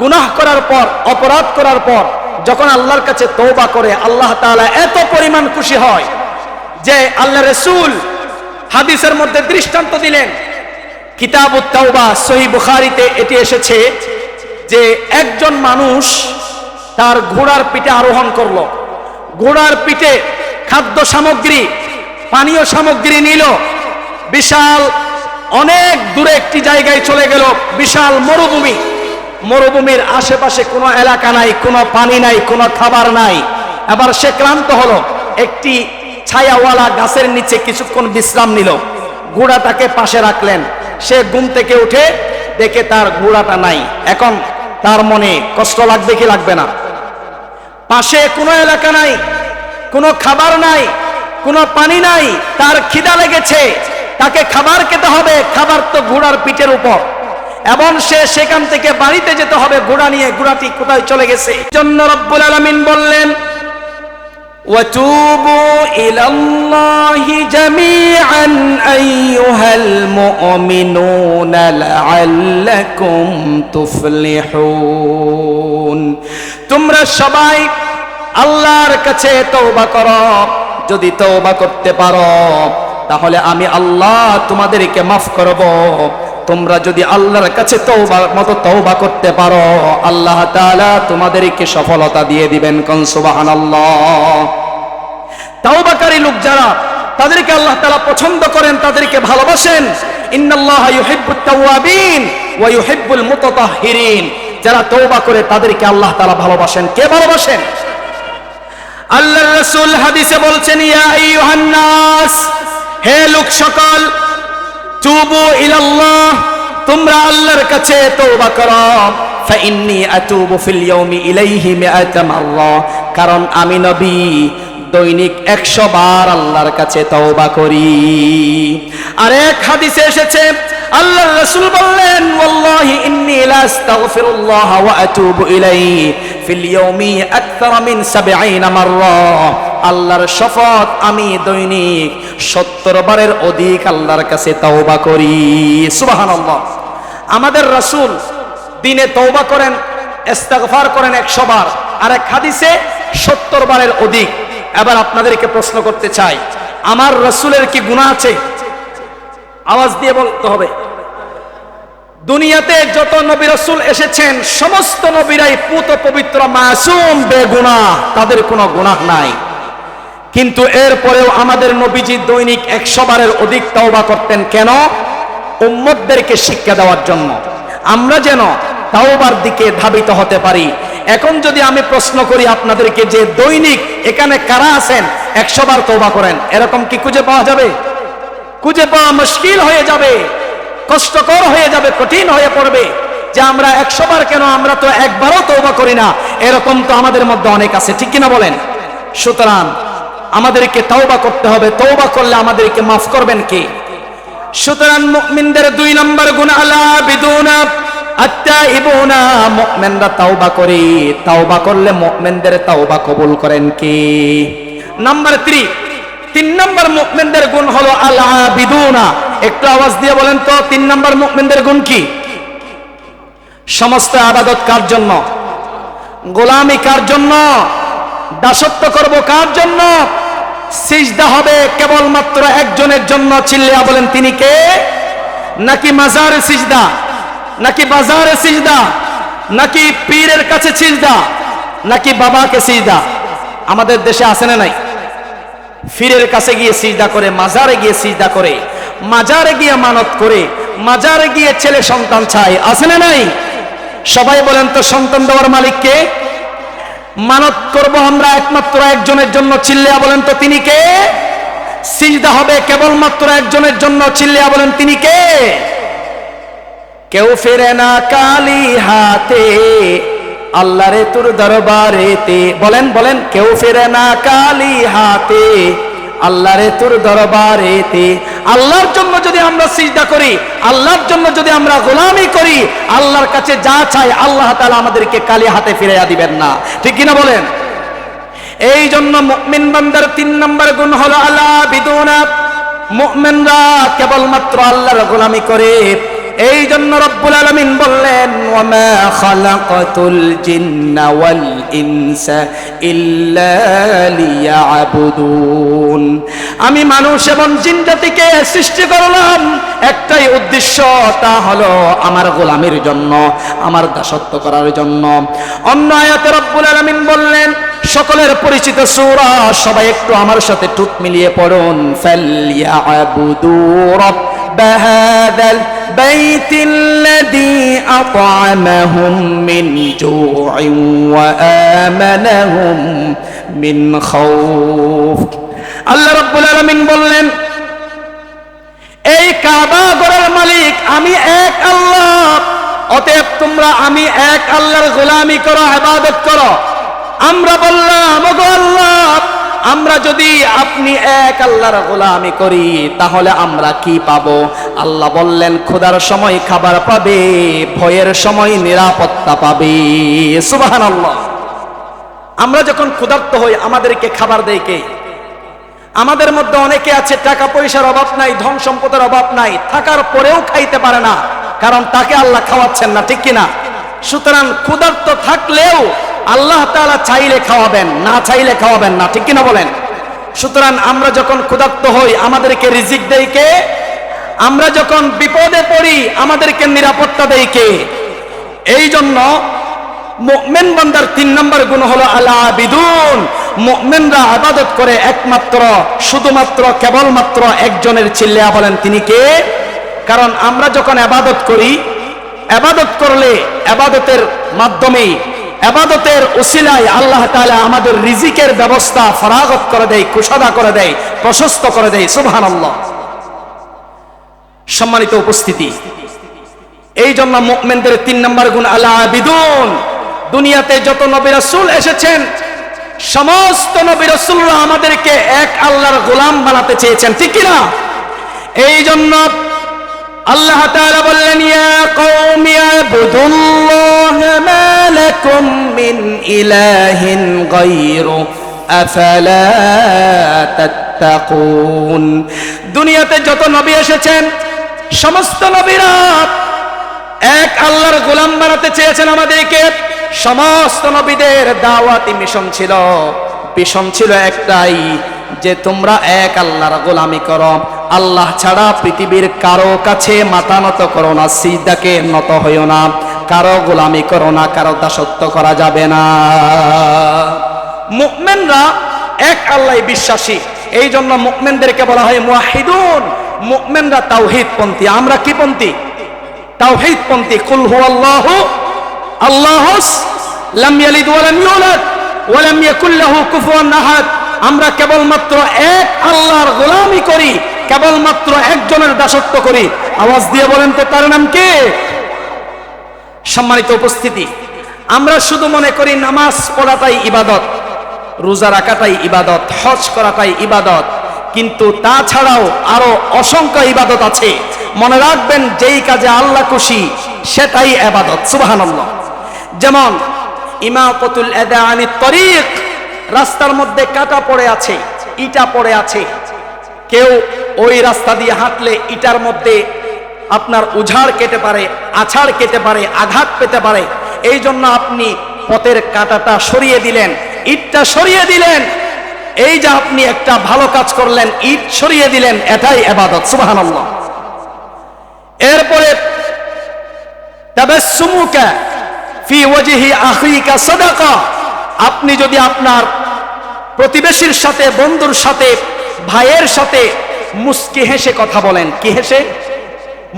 গুনাহ করার পর, অপরাধ করার পর যখন আল্লাহর কাছে তওবা করে, আল্লাহ তাআলা এত পরিমাণ খুশি হয় যে আল্লাহ রাসূল হাদিসের মধ্যে দৃষ্টান্ত দিলেন। কিতাবুত তাওবা সহিহ বুখারীতে এটি এসেছে যে একজন মানুষ তার ঘোড়ার পিঠে আরোহণ করলো। ঘোড়ার পিঠে খাদ্য সামগ্রী, পানীয় সামগ্রী নিল। বিশাল অনেক দূরে একটি জায়গায় চলে গেল, বিশাল মরুভূমি। মরুভূমির আশেপাশে কোনো এলাকা নাই, কোনো পানি নাই, কোনো খাবার নাই। এবার সে ক্লান্ত হলো, একটি ছায়াওয়ালা গাছের নিচে কিছুক্ষণ বিশ্রাম নিল। ঘোড়াটাকে পাশে রাখলেন। সে ঘুম থেকে উঠে দেখে তার ঘোড়াটা নাই। এখন তার মনে কষ্ট লাগবে কি লাগবে না? পাশে কোনো এলাকা নাই, কোনো খাবার নাই, কোনো পানি নাই, তার খিদা লেগেছে, তাকে খাবার খেতে হবে, খাবার তো ঘোড়ার পিঠের উপর, এবং সে সেখান থেকে বাড়িতে যেতে হবে ঘোড়া নিয়ে। ঘোড়াটি কোথায় চলে গেছে? জন্য রব্বুল আলামিন বললেন وَتُوبُوا إِلَى اللَّهِ جَمِيعًا أَيُّهَا الْمُؤْمِنُونَ لَعَلَّكُمْ تُفْلِحُونَ। তোমরা সবাই আল্লাহর কাছে তওবা করো, যদি তওবা করতে পারো তাহলে আমি আল্লাহ তোমাদেরকে মাফ করব। তোমরা যদি আল্লাহর কাছে তওবার মতো তওবা করতে পারো, আল্লাহ তাআলা তোমাদেরকে সফলতা দিয়ে দিবেন। কোন সুবহানাল্লাহ। তওবাকারী লোক যারা, তাদেরকে আল্লাহ তাআলা পছন্দ করেন, তাদেরকে ভালোবাসেন। ইন্নাল্লাহা ইউহিব্বুত তাওয়াবিন ওয়া ইউহিব্বুল মুতাতাহহিরিন। যারা তওবা করে তাদেরকে আল্লাহ তাআলা ভালোবাসেন। কে ভালোবাসেন? আল্লাহর রাসূল হাদিসে বলছেন, ইয়া আইয়ুহান নাস, হে লোক সকল, তুবু ইলাল্লাহ, তোমরা আল্লাহর কাছে তওবা করো। ফাইন্নী আতুবু ফিল ইয়াউমি ইলাইহি মিআতা মাররা, কারণ আমি নবী দৈনিক 100 বার আল্লাহর কাছে তওবা করি। আর এক হাদিসে এসেছে আল্লাহর রাসূল বললেন, ওয়াল্লাহি ইন্নী লা আস্তাগফিরুল্লাহ ওয়া আতুবু ইলাইহি ফিল ইয়াউমি আকতার মিন 70 মাররা। আল্লাহর শপথ, আমি দৈনিক 70 বারের অধিক আল্লাহর কাছে তওবা করি। সুবহানাল্লাহ। আমাদের রাসূল দিনে তওবা করেন, ইস্তিগফার করেন 100 বার, আর এক হাদিসে 70 বারের অধিক। এবার আপনাদেরকে প্রশ্ন করতে চাই, আমার রাসূলের কি গুনাহ আছে? আওয়াজ দিয়ে বলতে হবে। দুনিয়াতে যত নবী রাসূল এসেছেন সমস্ত নবীরাই পুত পবিত্র, মাসুম, বেগুনাহ, তাদের কোনো গুনাহ নাই। কিন্তু এরপরেও আমাদের নবীজি দৈনিক 100 বারের অধিক তওবা করতেন। কেন? উম্মতদেরকে শিক্ষা দেওয়ার জন্য, আমরা যেন তাওবার দিকে ধাবিত হতে পারি। এখন যদি আমি প্রশ্ন করি আপনাদেরকে যে দৈনিক এখানে কারা আছেন 100 বার তওবা করেন, এরকম কি খুঁজে পাওয়া যাবে? খুঁজে পাওয়া মুশকিল হয়ে যাবে, কষ্টকর হয়ে যাবে, কঠিন হয়ে পড়বে যে আমরা 100 বার কেন, আমরা তো একবারও তওবা করি না। এরকম তো আমাদের মধ্যে অনেক আছে, ঠিক কিনা বলেন? সুতরাং আমাদেরকে তওবা করতে হবে। তওবা করলে আমাদেরকে মাফ করবেন কে? সুতরাং মুমিনদের 2 নম্বর গুণ আলা বিদুনা আত্তাইবুনা, মুমিনরা তওবা করে, তওবা করলে মুমিনদের তওবা কবুল করেন কে? নাম্বার 3 নম্বর মুমিনদের গুণ হলো আল আবিদুনা। একটু আওয়াজ দিয়ে বলেন তো 3 নম্বর মুমিনদের গুণ কি? সমস্ত ইবাদত কার জন্য? গোলামি কার জন্য? দাসত্ব করব কার জন্য? সিজদা হবে কেবলমাত্র একজনের জন্য। চিল্লিয়া বলেন তিনি কে? নাকি মাজারে সিজদা, নাকি বাজারে সিজদা, নাকি পীরের কাছে সিজদা, নাকি বাবাকে সিজদা? আমাদের দেশে আছে না নাই? পীরের কাছে গিয়ে সিজদা করে, মাজারে গিয়ে সিজদা করে, মাজারে গিয়ে মানত করে, মাজারে গিয়ে ছেলে সন্তান চায়, আছে না নাই? সবাই বলেন তো সন্তান দেওয়ার মালিক কে? মানত করব আমরা একমাত্র একজনের জন্য। চিল্লিয়া বলেন তো তিনি কে? সিজদা হবে কেবলমাত্র একজনের জন্য। চিল্লিয়া বলেন তিনি কে? কেউ ফিরে না কালি হাতে আল্লাহরে তোর দরবারেতে। বলেন বলেন, কেউ ফিরে না কালি হাতে আল্লাহরে তোর দরবারেতে। আল্লাহর জন্য যদি আমরা সিজদা করি, আল্লাহর জন্য যদি আমরা গোলামি করি, আল্লাহর কাছে যা চাই আল্লাহ তাআলা আমাদেরকে কালি হাতে ফিরাইয়া দিবেন না, ঠিক কিনা বলেন? এই জন্য মুমিন বান্দার 3 নম্বর গুণ হলো আলা বিদুনা, মুমিনরা কেবলমাত্র আল্লাহর গোলামি করে। এই জন্য রব্বুল আলামিন বললেন, ওয়ামা খালাকাতুল জিন্না ওয়াল ইনসা ইল্লা লিয়াবুদুন। আমি মানুষ এবং জিন জাতিকে সৃষ্টি করলাম একটাই উদ্দেশ্য, তা হলো আমার গোলামির জন্য, আমার দাসত্ব করার জন্য। অন্য আয়াতে রব্বুল আলামিন বললেন, সকলের পরিচিত সূরা, সবাই একটু আমার সাথে টুক মিলিয়ে পড়ুন, ফালইয়াবুদু রাব্ব হাযাল বাইতিল্লাযী আত'আমাহুম মিন জু'ইন ওয়া আমানাহুম মিন খাউফ। আল্লাহ রাব্বুল আলামিন বললেন, এই কাবা ঘরের মালিক আমি এক আল্লাহ, অতএব তোমরা আমি এক আল্লাহর গোলামি করো, ইবাদত করো। আমরা বললাম ওগো আল্লাহ, আমরা যদি আপনি এক আল্লাহর গোলামি করি তাহলে আমরা কি পাবো? আল্লাহ বললেন ক্ষুধার সময় খাবার পাবে, ভয়ের সময় নিরাপত্তা পাবে। সুবহানাল্লাহ। আমরা যখন ক্ষুধার্ত হই আমাদেরকে খাবার দেয় কে? আমাদের মধ্যে অনেকে আছে টাকা পয়সার অভাব নাই, ধন সম্পদের অভাব নাই, থাকার পরেও খাইতে পারে না, কারণ তাকে আল্লাহ খাওয়াচ্ছেন না, ঠিক কিনা? সুতরাং ক্ষুধার্ত থাকলেও আল্লাহ তাআলা চাইলে খাওয়াবেন, না চাইলে খাওয়াবেন না, ঠিক কিনা বলেন? সুতরাং আমরা যখন ক্ষুধার্ত হই আমাদেরকে রিজিক দেয় কে? আমরা যখন বিপদে পড়ি আমাদেরকে নিরাপত্তা দেয় কে? এই জন্য মুমিন বান্দার 3 নম্বর গুণ হলো আল আবিদুন। মুমিনরা ইবাদত করে একমাত্র, শুধুমাত্র, কেবলমাত্র একজনের, চিল্লায়া বলেন তিনি কে? কারণ আমরা যখন ইবাদত করি, ইবাদত করলে ইবাদতের মাধ্যমে, ইবাদতের উসিলায় আল্লাহ তাআলা আমাদের রিজিকের ব্যবস্থা ফরাগত করে দেয়, কুশাদা করে দেয়, প্রশস্ত করে দেয়। সুবহানাল্লাহ। সম্মানিত উপস্থিতি, এই জন্য মুমিনদের 3 নম্বর গুণ আল আবিদুন। দুনিয়াতে যত নবী রাসূল এসেছেন সমস্ত নবী রাসূলরা আমাদেরকে এক আল্লাহর গোলাম বানাতে চেয়েছেন, ঠিক কি না? এই জন্য আল্লাহ তাআলা বললেন ইয়া কওমি আবুদুল্লাহ মা লাকুম মিন ইলাহিন গায়রু আফালা তাত্তাকুন। দুনিয়াতে যত নবী এসেছেন সমস্ত নবীরা এক আল্লাহর গোলাম বানাতে চেয়েছেন আমাদেরকে। সমস্ত নবীদের দাওয়াতি মিশন ছিল একটাই, যে তোমরা এক আল্লাহর গোলামি করো, আল্লাহ ছাড়া পৃথিবীর কারো কাছে মাথা নত করো না, সিজদাকে নত হইও না, কারো গোলামি করো না, কারো দাসত্ব করা যাবে না। মুমিনরা এক আল্লাহ বিশ্বাসী, এই জন্য মুমিনদেরকে বলা হয় মুওয়াহিদুন। মুমিনরা তাওহীদপন্থী। আমরা কি পন্থী? তাওহীদপন্থী। কুল হুয়াল্লাহু আল্লাহুস লাম ইয়ালিদ ওয়া লাম ইউলাদ ওয়া লাম ইয়াকুল লাহু কুফুয়ান আহাদ। আমরা কেবলমাত্র এক আল্লাহর গোলামি করি, কেবলমাত্র একজনের দাসত্ব করি। আওয়াজ দিয়ে বলেন তো তার নাম কি? সম্মানিত উপস্থিতি, আমরা শুধু মনে করি নামাজ পড়াটাই ইবাদত, রোজা রাখাটাই ইবাদত, হজ করাটাই ইবাদত, কিন্তু তাছাড়াও আরো অসংখ্য ইবাদত আছে। মনে রাখবেন যেই কাজে আল্লাহ খুশি সেটাই ইবাদত। সুবহানাল্লাহ। যেমন ইমাতাতুল আদা আনিত তরিক, রাস্তার মধ্যে কাটা পড়ে আছে, ইটা পড়ে আছে, কেউ ওই রাস্তা দিয়ে হাঁটলে ইটার মধ্যে আপনার উঝাড় কেটে পারে, আছাড় কেটে পারে, আঘাত পেতে পারে। এই জন্য আপনি পথের কাঁটাটা সরিয়ে দিলেন, ইটটা সরিয়ে দিলেন, এই যে আপনি একটা ভালো কাজ করলেন, ইট সরিয়ে দিলেন, এটাই ইবাদত। সুবহানাল্লাহ। এরপরে তাবাসসুমুকা ফি ওয়াজহি আখিকা সাদাকা, আপনি যদি আপনার প্রতিবেশীর সাথে, বন্ধুর সাথে, ভাইয়ের সাথে মুস্কি হেসে কথা বলেন। কি হেসে?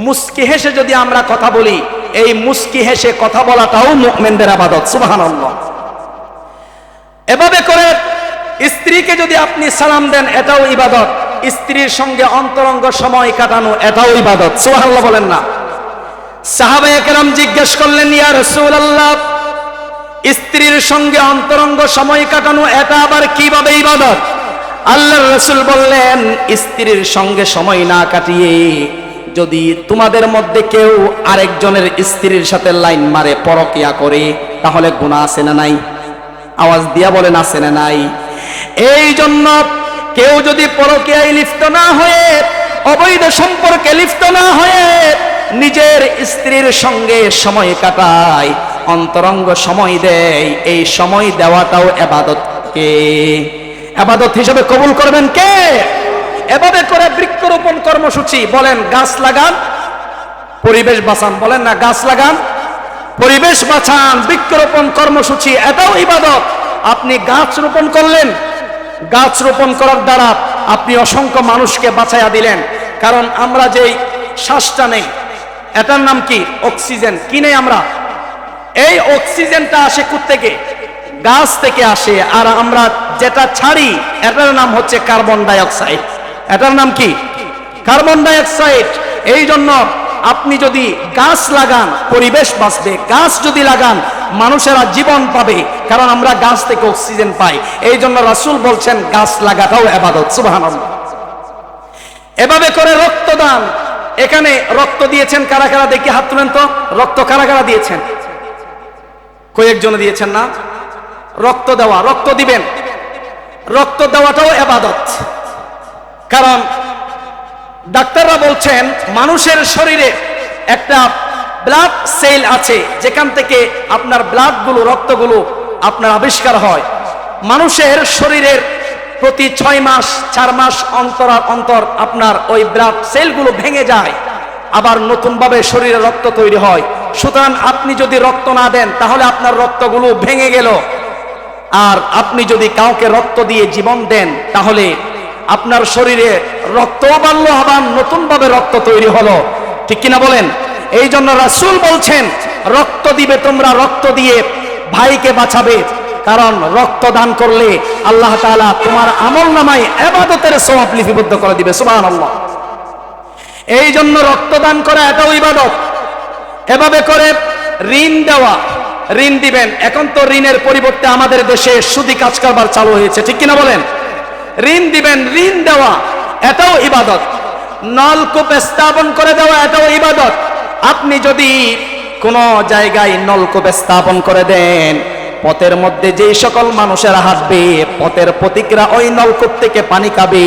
মুস্কি হেসে যদি আমরা কথা বলি, এই মুস্কি হেসে কথা বলাটাও মুমিনদের ইবাদত। সুবহানাল্লাহ। এভাবে করে স্ত্রীকে যদি আপনি সালাম দেন এটাও ইবাদত, স্ত্রীর সঙ্গে অন্তরঙ্গ সময় কাটানো এটাও ইবাদত। সুবহানাল্লাহ বলেন না? সাহাবায়ে কেরাম জিজ্ঞেস করলেন ইয়া রাসূলুল্লাহ, স্ত্রীর সঙ্গে অন্তরঙ্গ সময় কাটানো এটা আবার কিভাবে ইবাদত? আল্লাহর রাসূল বললেন স্ত্রীর সঙ্গে সময় না কাটিয়ে যদি তোমাদের মধ্যে কেউ আরেকজনের স্ত্রীর সাথে লাইন মারে, পরকিয়া করে, তাহলে গুনাহ আছে না নাই? আওয়াজ দিয়া বলেন আছে না নাই? এই জন্য কেউ যদি পরকিয়ায় লিপ্ত না হয়ে, অবৈধ সম্পর্কে লিপ্ত না হয়ে নিজের স্ত্রীর সঙ্গে সময় কাটায়, অন্তরঙ্গ সময় দেয়, এই সময় দেওয়াটাও ইবাদতকে ইবাদত হিসেবে কবুল করবেন কে? এভাবে করে বৃক্ষরোপণ কর্মসূচি, বলেন গাছ লাগান, পরিবেশ বাঁচান, বলেন না গাছ লাগান, পরিবেশ বাঁচান, বৃক্ষরোপণ কর্মসূচি, এটাও ইবাদত। আপনি গাছ রোপণ করলেন, গাছ রোপণ করার দ্বারা আপনি অসংখ্য মানুষকে বাঁচাইয়া দিলেন। কারণ আমরা যেই শ্বাসটা নেই এটার নাম কি? অক্সিজেন। কি নেই আমরা? এই অক্সিজেনটা আসে কোত্থেকে? গাছ থেকে আসে। আর আমরা যেটা ছাড়ি এটার নাম হচ্ছে কার্বন ডাই অক্সাইড। এটার নাম কি? Carbon die oxide. এই জন্য আপনি যদি গাছ লাগান পরিবেশ বাঁচবে, গাছ যদি লাগান মানুষেরা জীবন পাবে, কারণ আমরা গাছ থেকে অক্সিজেন পাই। এই জন্য রাসূল বলছেন গাছ লাগাটাও ইবাদত। সুবহানাল্লাহ। এভাবে করে রক্তদান, এখানে রক্ত দিয়েছেন কারা কারা দেখি হাত তুলেন তো। রক্ত কারা কারা দিয়েছেন? কয়েকজন দিয়েছেন না? রক্ত দেওয়া, রক্ত দিবেন, রক্ত দেওয়াটাও ইবাদত। কারণ ডাক্তাররা বলছেন মানুষের শরীরে একটা ব্লাড সেল আছে যেখান থেকে আপনার ব্লাডগুলো, রক্তগুলো আপনার আবিষ্কার হয়। মানুষের শরীরের প্রতি 6 মাস 4 মাস অন্তর অন্তর আপনার ওই ব্লাড সেলগুলো ভেঙে যায়, আবার নতুনভাবে শরীরে রক্ত তৈরি হয়। সুতরাং আপনি যদি রক্ত না দেন তাহলে আপনার রক্তগুলো ভেঙে গেল, আর আপনি যদি কাউকে রক্ত দিয়ে জীবন দেন তাহলে আপনার শরীরে রক্তও বাড়লো, আবার নতুনভাবে রক্ত তৈরি হলো। ঠিক কিনা বলেন? এই জন্য রাসূল বলছেন রক্ত দিবে তোমরা, রক্ত দিয়ে ভাইকে বাঁচাবে, কারণ রক্ত দান করলে আল্লাহ তাআলা তোমার আমলনামায় ইবাদতের সওয়াব লিপিবদ্ধ করে দিবে। সুবহানাল্লাহ। এই জন্য রক্তদান করা এটাও ইবাদত। এভাবে করে ঋণ দেওয়া, ঋণ দিবেন। এখন তো ঋণের পরিবর্তে আমাদের দেশে সুদি কাজ কারবার চালু হয়েছে, ঠিক কিনা বলেন? ঋণ দিবেন, ঋণ দেওয়া এটাও ইবাদত। নলকূপ স্থাপন করে দেওয়া এটাও ইবাদত। আপনি যদি কোনো জায়গায় নলকূপ স্থাপন করে দেন, পথের মধ্যে যেই সকল মানুষেরা হাঁটবে পথের পথিকরা ওই নলকূপ থেকে পানি খাবে,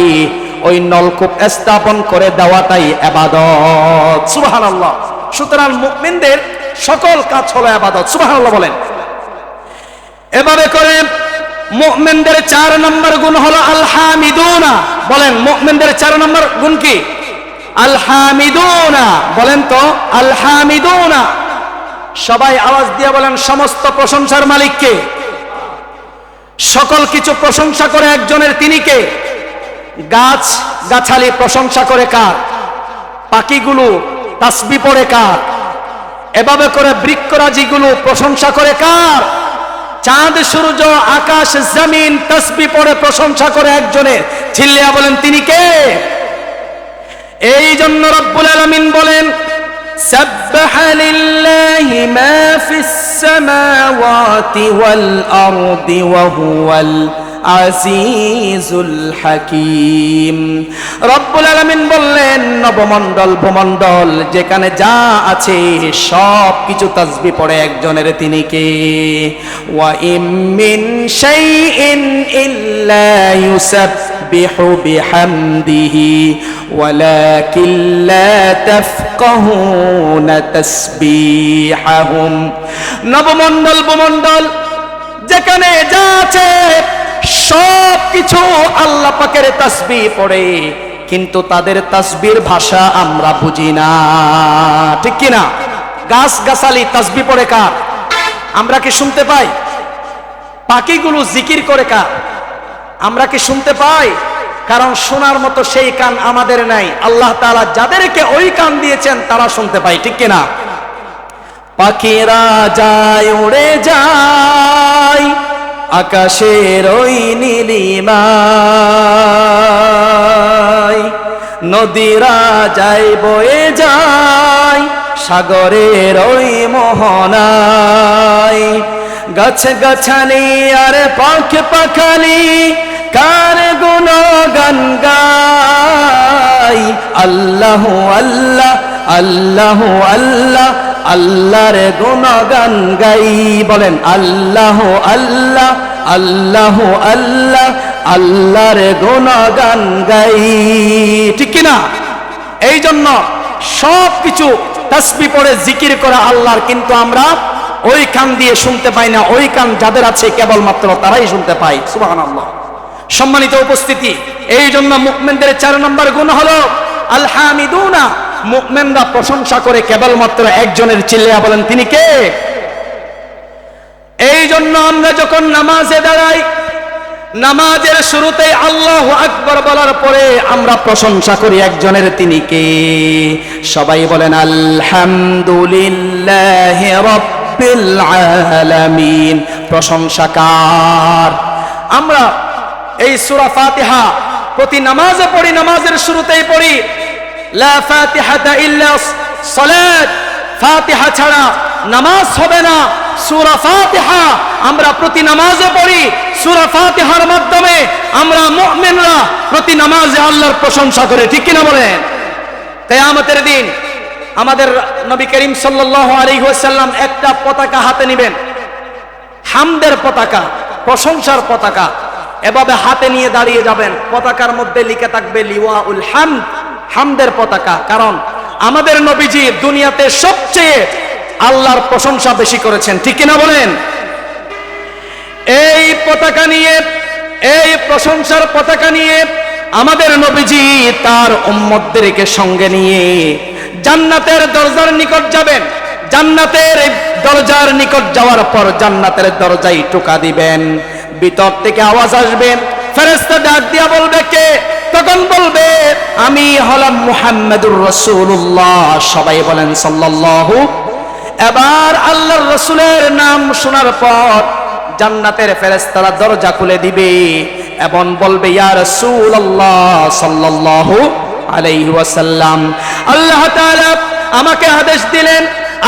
ওই নলকূপ স্থাপন করে দেওয়াটাই ইবাদত। সুবহানাল্লাহ। সুতরাং মুমিনদের সকল কাজ হলো ইবাদত। সুবহানাল্লাহ বলেন। এভাবে করে মুমিনদের 4 নম্বর গুণ হলো আল হামিদুনা। বলেন মুমিনদের 4 নম্বর গুণ কি? আল হামিদুনা। বলেন তো আল হামিদুনা। সবাই আওয়াজ দিয়ে বলেন সমস্ত প্রশংসার মালিক কে? সকল কিছু প্রশংসা করে একজনের, তিনি কে? গাছ গাছালি প্রশংসা করে কার? পাখিগুলো তাসবিহ পড়ে কার? এভাবে করে বৃক্ষরাজিগুলো প্রশংসা করে কার? চাঁদ সূর্য আকাশ জমিন তাসবিহ পড়ে প্রশংসা করে একজনের। চিল্লিয়া বলেন তিনি কে? এই জন্য রব্বুল আলামিন বলেন সাব্বাহা লিল্লাহি মা ফিস সামাওয়াতি ওয়াল আরদি ওয়া হুয়াল আজিজুল হাকিম। রব্বুল আলামিন বললেন নবমণ্ডল ভূমণ্ডল যেখানে যা আছে সব কিছু তাসবিহ পড়ে একজনের, তিনি কে? ওয়া ইম মিন শাইইন ইল্লা ইউসাব্বিহু বিহামদিহি ওয়ালাকিন লা তাফকাহুনা তাসবিহাহুম। নবমণ্ডল ভূমণ্ডল যেখানে যা আছে সব কিছু আল্লাহ পাকের তাসবিহ পড়ে, কিন্তু তাদের তাসবিহর ভাষা আমরা বুঝি না, ঠিক কি না? গাছ গাছালি তাসবিহ পড়ে কার? আমরা কি শুনতে পাই? পাখিগুলো জিকির করে কার? আমরা কি শুনতে পাই? কারণ শোনার মতো সেই কান আমাদের নাই। আল্লাহ তাআলা যাদেরকে ওই কান দিয়েছেন তারা শুনতে পায়, ঠিক কি না? পাখিরা যায় উড়ে যায় আকাশের ওই নীলিমায়, নদীরা যায় বয়ে যায় সাগরের ওই মোহনায়, গাছ গাছালি আর পাখি পাখালি কার গুণগান গায়। আল্লাহ আল্লাহ আল্লাহ আল্লাহ আল্লাহর গুণগান গাই। বলেন আল্লাহ আল্লাহ আল্লাহ আল্লাহ আল্লাহর গুণগান গাই, ঠিক কিনা? এই জন্য সব কিছু তাসবিহ পড়ে জিকির করা আল্লাহর, কিন্তু আমরা ওই কান দিয়ে শুনতে পাই না। ওই কান যাদের আছে কেবলমাত্র তারাই শুনতে পায়। সুবহানাল্লাহ। সম্মানিত উপস্থিতি, এই জন্য মুমিনদের 4 নম্বর গুণ হলো আল হামিদুনা। মুমিনরা প্রশংসা করে কেবলমাত্র একজনের, চিল্লায়া বলেন তিনি কে? এই জন্য আমরা যখন নামাজে দাঁড়াই, নামাজের শুরুতেই আল্লাহু আকবার বলার পরে আমরা প্রশংসা করি একজনের, তিনি কে? সবাই বলেন আলহামদুলিল্লাহি রাব্বিল আলামিন। প্রশংসা কার? আমরা এই সূরা ফাতিহা প্রতি নামাজে পড়ি, নামাজের শুরুতেই পড়ি লা ফাতিহাতা ইল্লা সালাত, ফাতিহা ছাড়া নামাজ হবে না। সূরা ফাতিহা আমরা প্রতি নামাজে পড়ি, সূরা ফাতিহার মাধ্যমে আমরা মুমিনরা প্রতি নামাজে আল্লাহর প্রশংসা করে, ঠিক কিনা বলেন? কিয়ামতের দিন আমাদের নবী করিম সাল্লাল্লাহু আলাইহি ওয়াসাল্লাম একটা পতাকা হাতে নেবেন, হামদের পতাকা, প্রশংসার পতাকা। এভাবে হাতে নিয়ে দাঁড়িয়ে যাবেন, পতাকার মধ্যে লিখে থাকবে লিওয়াউল হামদ, হামদের পতাকা। কারণ আমাদের নবীজি দুনিয়াতে সবচেয়ে আল্লাহর প্রশংসা বেশি করেছেন, ঠিক কিনা বলেন? এই পতাকা নিয়ে, এই প্রশংসার পতাকা নিয়ে আমাদের নবীজি তার উম্মতদেরকে সঙ্গে নিয়ে জান্নাতের দরজার নিকট যাবেন। জান্নাতের দরজার নিকট যাওয়ার পর জান্নাতের দরজায় টোকা দিবেন, ভিতর থেকে আওয়াজ আসবে, ফেরেশতা ডাক দিয়া বলবে কে? তখন বলবে আমি হলাম মুহাম্মাদুর রাসূলুল্লাহ। সবাই বলেন সাল্লাল্লাহু। এবার আল্লাহর রাসূলের নাম শোনার পর জান্নাতের ফেরেশতারা দরজা খুলে দিবে এবং বলবে ইয়া রাসূলুল্লাহ সাল্লাল্লাহু আলাইহি ওয়াসাল্লাম, আল্লাহ তাআলা আমাকে আদেশ দিলেন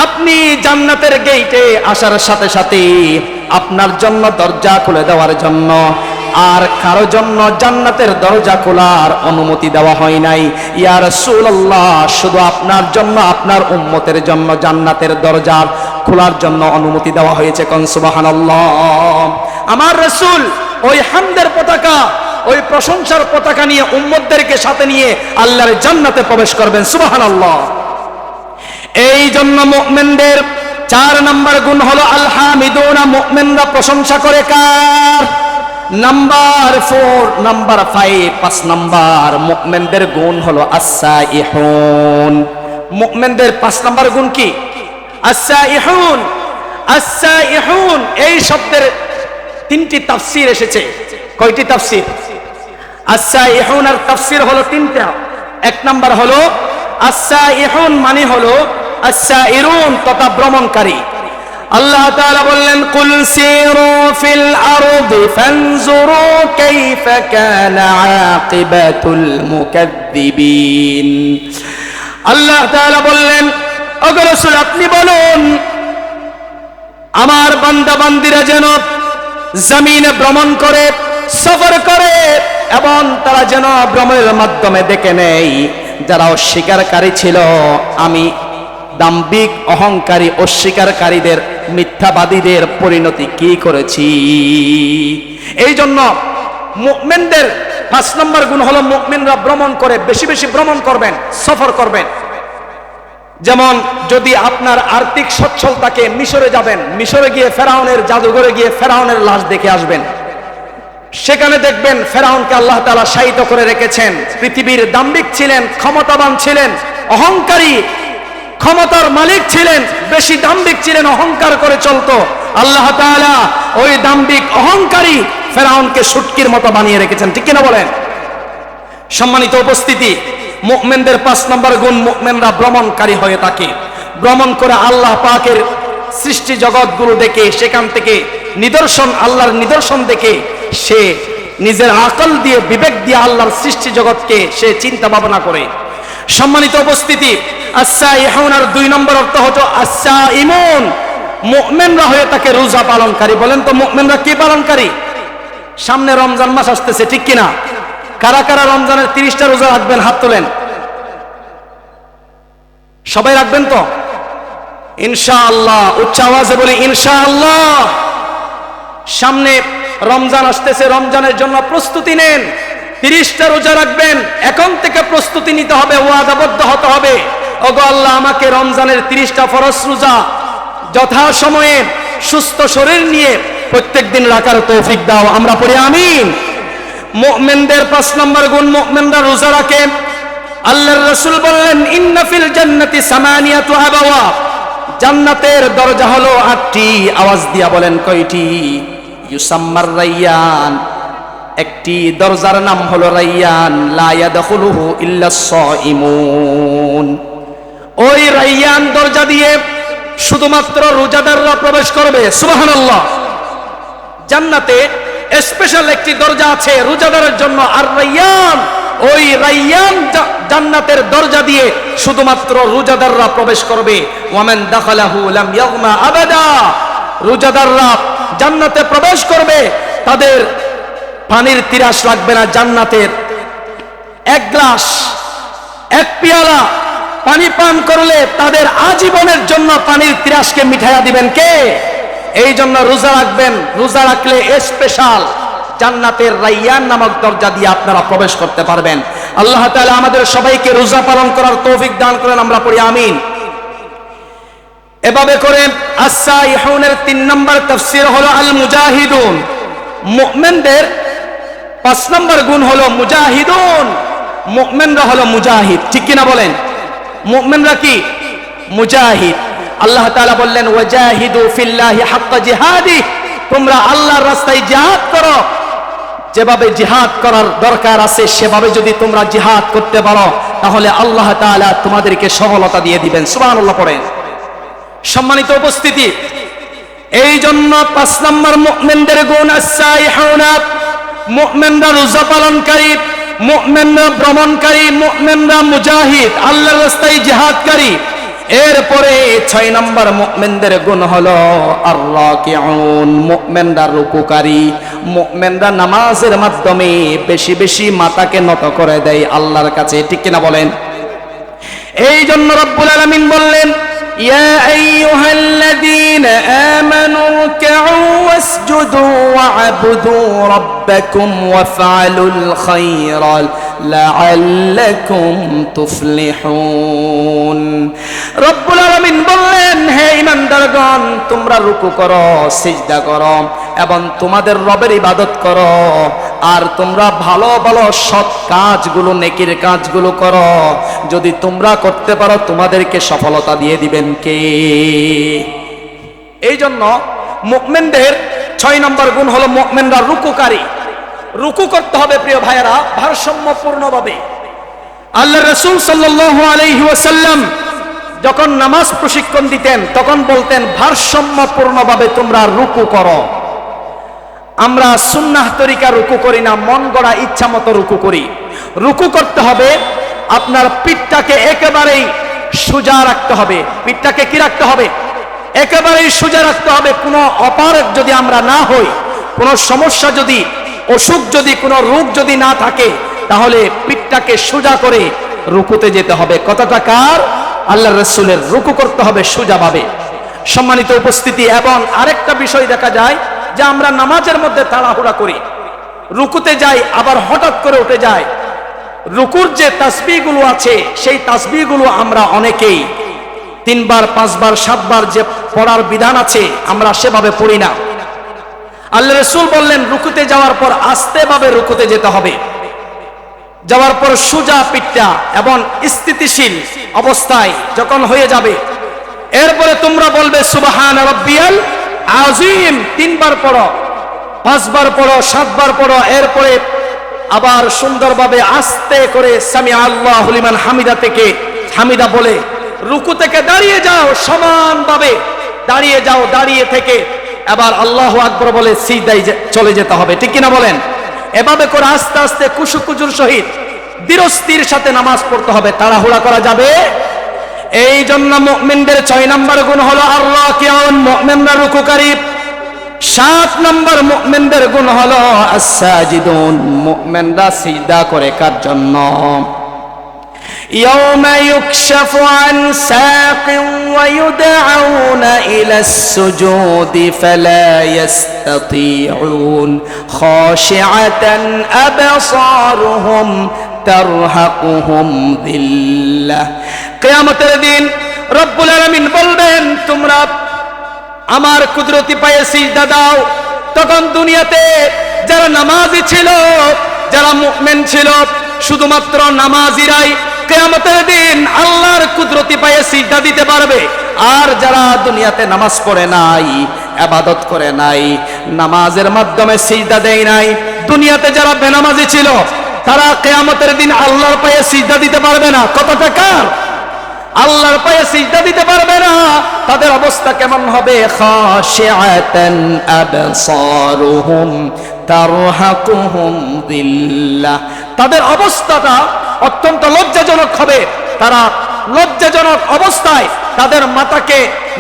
আপনি জান্নাতের গেটে আসার সাথে সাথে আপনার জন্য দরজা খুলে দেওয়ার জন্য। আর কারো জন্য জান্নাতের দরজা খোলার অনুমতি দেওয়া হয় নাই। ইয়া রাসূলুল্লাহ, শুধু আপনার জন্য, আপনার উম্মতের জন্য জান্নাতের দরজা খোলার জন্য অনুমতি দেওয়া হয়েছে। কোন সুবহানাল্লাহ। আমার রাসূল ওই হামদের পতাকা, ওই প্রশংসার পতাকা নিয়ে উম্মতদেরকে সাথে নিয়ে আল্লাহর জান্নাতে প্রবেশ করবেন। সুবহানাল্লাহ। এই জন্য মুমিনদের 4 নম্বর গুণ হলো আল হামিদুনা, মুমিনরা প্রশংসা করে কার? নাম্বার 4, নাম্বার 5, 5 নাম্বার মুমিনদের গুণ হলো আস-সাইহুন। মুমিনদের 5 নাম্বার গুণ কি? আস-সাইহুন। আস-সাইহুন এই শব্দের 3টি তাফসীর এসেছে। কয়টি তাফসীর? আস-সাইহুন এর তাফসীর হলো 3টা। 1 নাম্বার হলো আস-সাইহুন মানে হলো আস-সাইরুন তথা ভ্রমণকারী। আল্লাহ তাআলা বললেন কুল সিরু ফিল আরদি ফানজুরু কাইফা কানা আকিবাতুল মুকাদ্দিবিন। আল্লাহ তাআলা বললেন ওগো রাসূল আপনি বলুন আমার বান্দা বান্দীরা যেন জমিনে ভ্রমণ করে, সফর করে এবং তারা যেন ভ্রমণের মাধ্যমে দেখে নেয় যারা অস্বীকারী ছিল আমি দাম্ভিক অহংকারী অস্বীকারীদের মিথ্যাবাদীদের পরিণতি কি করেছি। এই জন্য মুমিনদের 5 নম্বর গুণ হলো মুমিনরা ভ্রমণ করে, বেশি বেশি ভ্রমণ করবেন, সফর করবেন। যেমন যদি আপনার আর্থিক সচ্ছল থাকে মিশরে যাবেন, মিশরে গিয়ে ফেরাউনের জাদুঘরে গিয়ে ফেরাউনের লাশ দেখে আসবেন। সেখানে দেখবেন ফেরাউনকে আল্লাহ তাআলা শায়িত করে রেখেছেন। পৃথিবীর দাম্ভিক ছিলেন, ক্ষমতাবান ছিলেন, অহংকারী, ক্ষমতার মালিক ছিলেন, বেশি দাম্ভিক ছিলেন, অহংকার করে চলতো। আল্লাহ তাআলা ওই দাম্ভিক অহংকারী ফেরাউনকে শুটকির মতো বানিয়ে রেখেছেন, ঠিক কিনা বলেন? সম্মানিত উপস্থিতি, মুমিনদের 5 নম্বর গুণ মুমিনরা ভ্রমণকারী হয়ে থাকে। ভ্রমণ করে আল্লাহ পাকের সৃষ্টি জগৎগুলো দেখে, সেখান থেকে নিদর্শন, আল্লাহর নিদর্শন দেখে সে নিজের আকল দিয়ে, বিবেক দিয়ে আল্লাহর সৃষ্টি জগৎকে সে চিন্তা ভাবনা করে। সম্মানিত উপস্থিতি, আস-সাইহুন এর 2 নম্বর অর্থ হলো আস-সাইমুন, মুমিনরা হয়ে থাকে রোজা পালনকারী। বলেন তো মুমিনরা কি পালনকারী? সামনে রমজান মাস আসতেছে, ঠিক কিনা? কারা কারা রমজানের 30টা রোজা রাখবেন? হাত তোলেন। সবাই রাখবেন তো ইনশাআল্লাহ? উচ্চ আওয়াজে বলি ইনশাআল্লাহ। সামনে রমজান আসতেছে, রমজানের জন্য প্রস্তুতি নেন। 30টা রোজা রাখবেন, এখন থেকে প্রস্তুতি নিতে হবে, ওয়াদাবদ্ধ হতে হবে। ওগো আল্লাহ আমাকে রমজানের 30টা ফরজ রোজা যথাসময়ে সুস্থ শরীর নিয়ে প্রত্যেকদিন রাখার তৌফিক দাও। আমরা পড়ি আমিন। মুমিনদের 5 নম্বর গুণ, মুমিনরা রোজা রাখে। আল্লাহর রাসূল বললেন ইন্না ফিল জান্নাতি সামানিয়াতু আবওয়াব, জান্নাতের দরজা হলো 8টি। আওয়াজ দিয়া বলেন কয়টি? ইউসাম্মার রায়্যান, একটি দরজার নাম হলো রায়্যান, লা ইয়াদখুলুহু ইল্লাস সাইমুন। ওই রায়্যান দরজা দিয়ে শুধুমাত্র রোজাদাররা প্রবেশ করবে। সুবহানাল্লাহ। জান্নাতে স্পেশাল একটি দরজা আছে রোজাদারের জন্য, আর রায়্যান, ওই রাইয়ান জান্নাতের দরজা দিয়ে শুধুমাত্র রোজাদাররা প্রবেশ করবে। ওয়ামান দাখালাহু লাম ইয়াগমা আবাদা, রোজাদাররা জান্নাতে প্রবেশ করবে, তাদের পানির তিরাস লাগবে না। জান্নাতের এক গ্লাস, এক পেয়ালা পানি পান করলে তাদের আজীবনের জন্য পানির তিরাসকে মিঠাইয়া দিবেন কে? এই জন্য রোজা রাখবেন। রোজা রাখলে স্পেশাল জান্নাতের রাইয়ান নামক দরজা দিয়ে আপনারা প্রবেশ করতে পারবেন। আল্লাহ তাআলা আমাদের সবাইকে রোজা পালন করার তৌফিক দান করেন, আমরা পড়ি আমিন। এভাবে করে আস-সাইহুনের 3 নম্বর তাফসীর হলো আল মুজাহিদুন। মুমিনদের 5 নম্বর গুণ হলো মুজাহিদুন। মুমিনরা হলো মুজাহিদ, ঠিক কিনা বলেন? মুমিনরা কি? মুজাহিদ। আল্লাহ তাআলা বললেন ওয়াজাহিদু ফিল্লাহি হাক্কা জিহাদি, তোমরা আল্লাহর রাস্তায় জিহাদ করো। যেভাবে জিহাদ করার দরকার আছে সেভাবে যদি তোমরা জিহাদ করতে পারো তাহলে আল্লাহ তাআলা তোমাদেরকে সফলতা দিয়ে দিবেন। সুবহানাল্লাহ পড়েন। সম্মানিত উপস্থিতি, এই জন্য 5 নম্বর মুমিনদের গুণ আস-সাইহুনা, মুমিনরা রোজা পালনকারী, মুমিনরা ভ্রমণকারী, মুমিনরা মুজাহিদ, আল্লাহর রাস্তায় জিহাদকারী। এরপরে 6 নম্বর মুমিনদের গুণ হলো আর-রাকিউন, মুমিনরা রুকুকারী, মুমিনরা নামাজের মাধ্যমে বেশি বেশি মাথাকে নত করে দেয় আল্লাহর কাছে, ঠিক কিনা বলেন? এই জন্য রব্বুল আলামিন বললেন ইয়া আইয়ুহাল্লাযীনা আমানু রুকউ ওয়াসজুদু ওয়া'বুদু রাব্বাকুম ওয়াফআলুল খায়রা লাআল্লাকুম তুফলিহুন। রব্বুল আলামিন বললেন হে ঈমানদারগণ, তোমরা রুকু করো, সিজদা করো এবং তোমাদের রবের ইবাদত করো, আর তোমরা ভালো ভালো সৎ কাজগুলো, নেকির কাজগুলো করো। যদি তোমরা করতে পারো তোমাদেরকে সফলতা দিয়ে দিবেন কে? এই জন্য মুমিনদের 6 নম্বর গুণ হলো মুমিনরা রুকুকারী। রুকু করতে হবে প্রিয় ভাইয়েরা ভারসাম্যপূর্ণভাবে। আল্লাহর রাসূল সাল্লাল্লাহু আলাইহি ওয়াসাল্লাম যখন নামাজ প্রশিক্ষণ দিতেন তখন বলতেন ভারসাম্যপূর্ণভাবে তোমরা রুকু করো। আমরা সুন্নাহ তরিকা রুকু করি না, মন গড়া ইচ্ছা মতো রুকু করি। রুকু করতে হবে আপনার পিঠটাকে একেবারেই সোজা রাখতে হবে। পিঠটাকে কি রাখতে হবে? একেবারেই সোজা রাখতে হবে। কোনো অপারগ যদি আমরা না হই, কোনো সমস্যা যদি, অসুখ যদি, কোনো রোগ যদি না থাকে, তাহলে পিঠটাকে সোজা করে রুকুতে যেতে হবে। কথাটা কার? আল্লাহর রাসূলের। রুকু করতে হবে সোজাভাবে। সম্মানিত উপস্থিতি, এবং আরেকটা বিষয় দেখা যায় যে আমরা নামাজের মধ্যে তাড়াহুড়া করি, রুকুতে যাই আবার হঠাৎ করে উঠে যায়। রুকুর যে তাসবিহগুলো আছে সেই তাসবিহগুলো আমরা অনেকেই 3 বার 5 বার 7 বার যে পড়ার বিধান আছে আমরা সেভাবে পড়ি না। আল্লাহ রাসূল বললেন রুকুতে যাওয়ার পর আস্তেভাবে রুকুতে যেতে হবে। যাওয়ার পর সোজা পিঠটা এবং স্থিতিশীল অবস্থায় যখন হয়ে যাবে, এরপরে তোমরা বলবে সুবহানা রাব্বিয়াল আযীম। 3 বার পড়ো, 5 বার পড়ো, 7 বার পড়ো। এরপরে আবার সুন্দরভাবে আস্তে করে সামি আল্লাহু লিমান হামিদা থেকে হামিদা বলে রুকু থেকে দাঁড়িয়ে যাও, সমানভাবে দাঁড়িয়ে যাও। দাঁড়িয়ে থেকে এবার আল্লাহু আকবার বলে সিজদায় চলে যেতে হবে, ঠিক কিনা বলেন? এভাবে করে আস্তে আস্তে কুসুকুজুর সহিত ধীরস্থির সাথে নামাজ পড়তে হবে, তাড়াহুড়া করা যাবে। এই জন্য মুমিনদের 6 নম্বর গুণ হলো আর-রাকিউন, মুমিনরা রুকুকারী। 7 নম্বর মুমিনদের গুণ হলো আস-সাজিদুন, মুমিনরা সিজদা করে কার জন্য? ইয়াউমা ইউকশাফু আন সাকিন ওয়া ইউদআউনা ইলাস সুজুদি ফালা ইস্তাতিউন খাশিআতান আবসারুহুম তারহাকুহুম যিল্লাহ। কিয়ামতের দিন রব্বুল আলামিন বলবেন তোমরা আমার কুদরতি পায়ে সিজদা দাও। তখন দুনিয়াতে যারা নামাজি ছিল, যারা মুমিন ছিল, শুধুমাত্র নামাজিরাই কিয়ামতের দিন আল্লাহর কুদরতি পায়ে সিজদা দিতে পারবে। আর যারা দুনিয়াতে নামাজ পড়ে নাই, ইবাদত করে নাই, নামাজের মাধ্যমে সিজদা দেয় নাই, দুনিয়াতে যারা বেনামাজি ছিল তারা কিয়ামতের দিন আল্লাহর পায়ে সিজদা দিতে পারবে না। কতটা কার? আল্লাহর পায়ে সিজদা দিতে পারবে না। তাদের অবস্থা কেমন হবে? খাশিআতান আবসারুহুম তারহাকুহুম যিল্লাহ, তাদের অবস্থাটা অত্যন্ত লজ্জাজনক হবে। তারা লজ্জাজনক অবস্থায় তাদের মাথাকে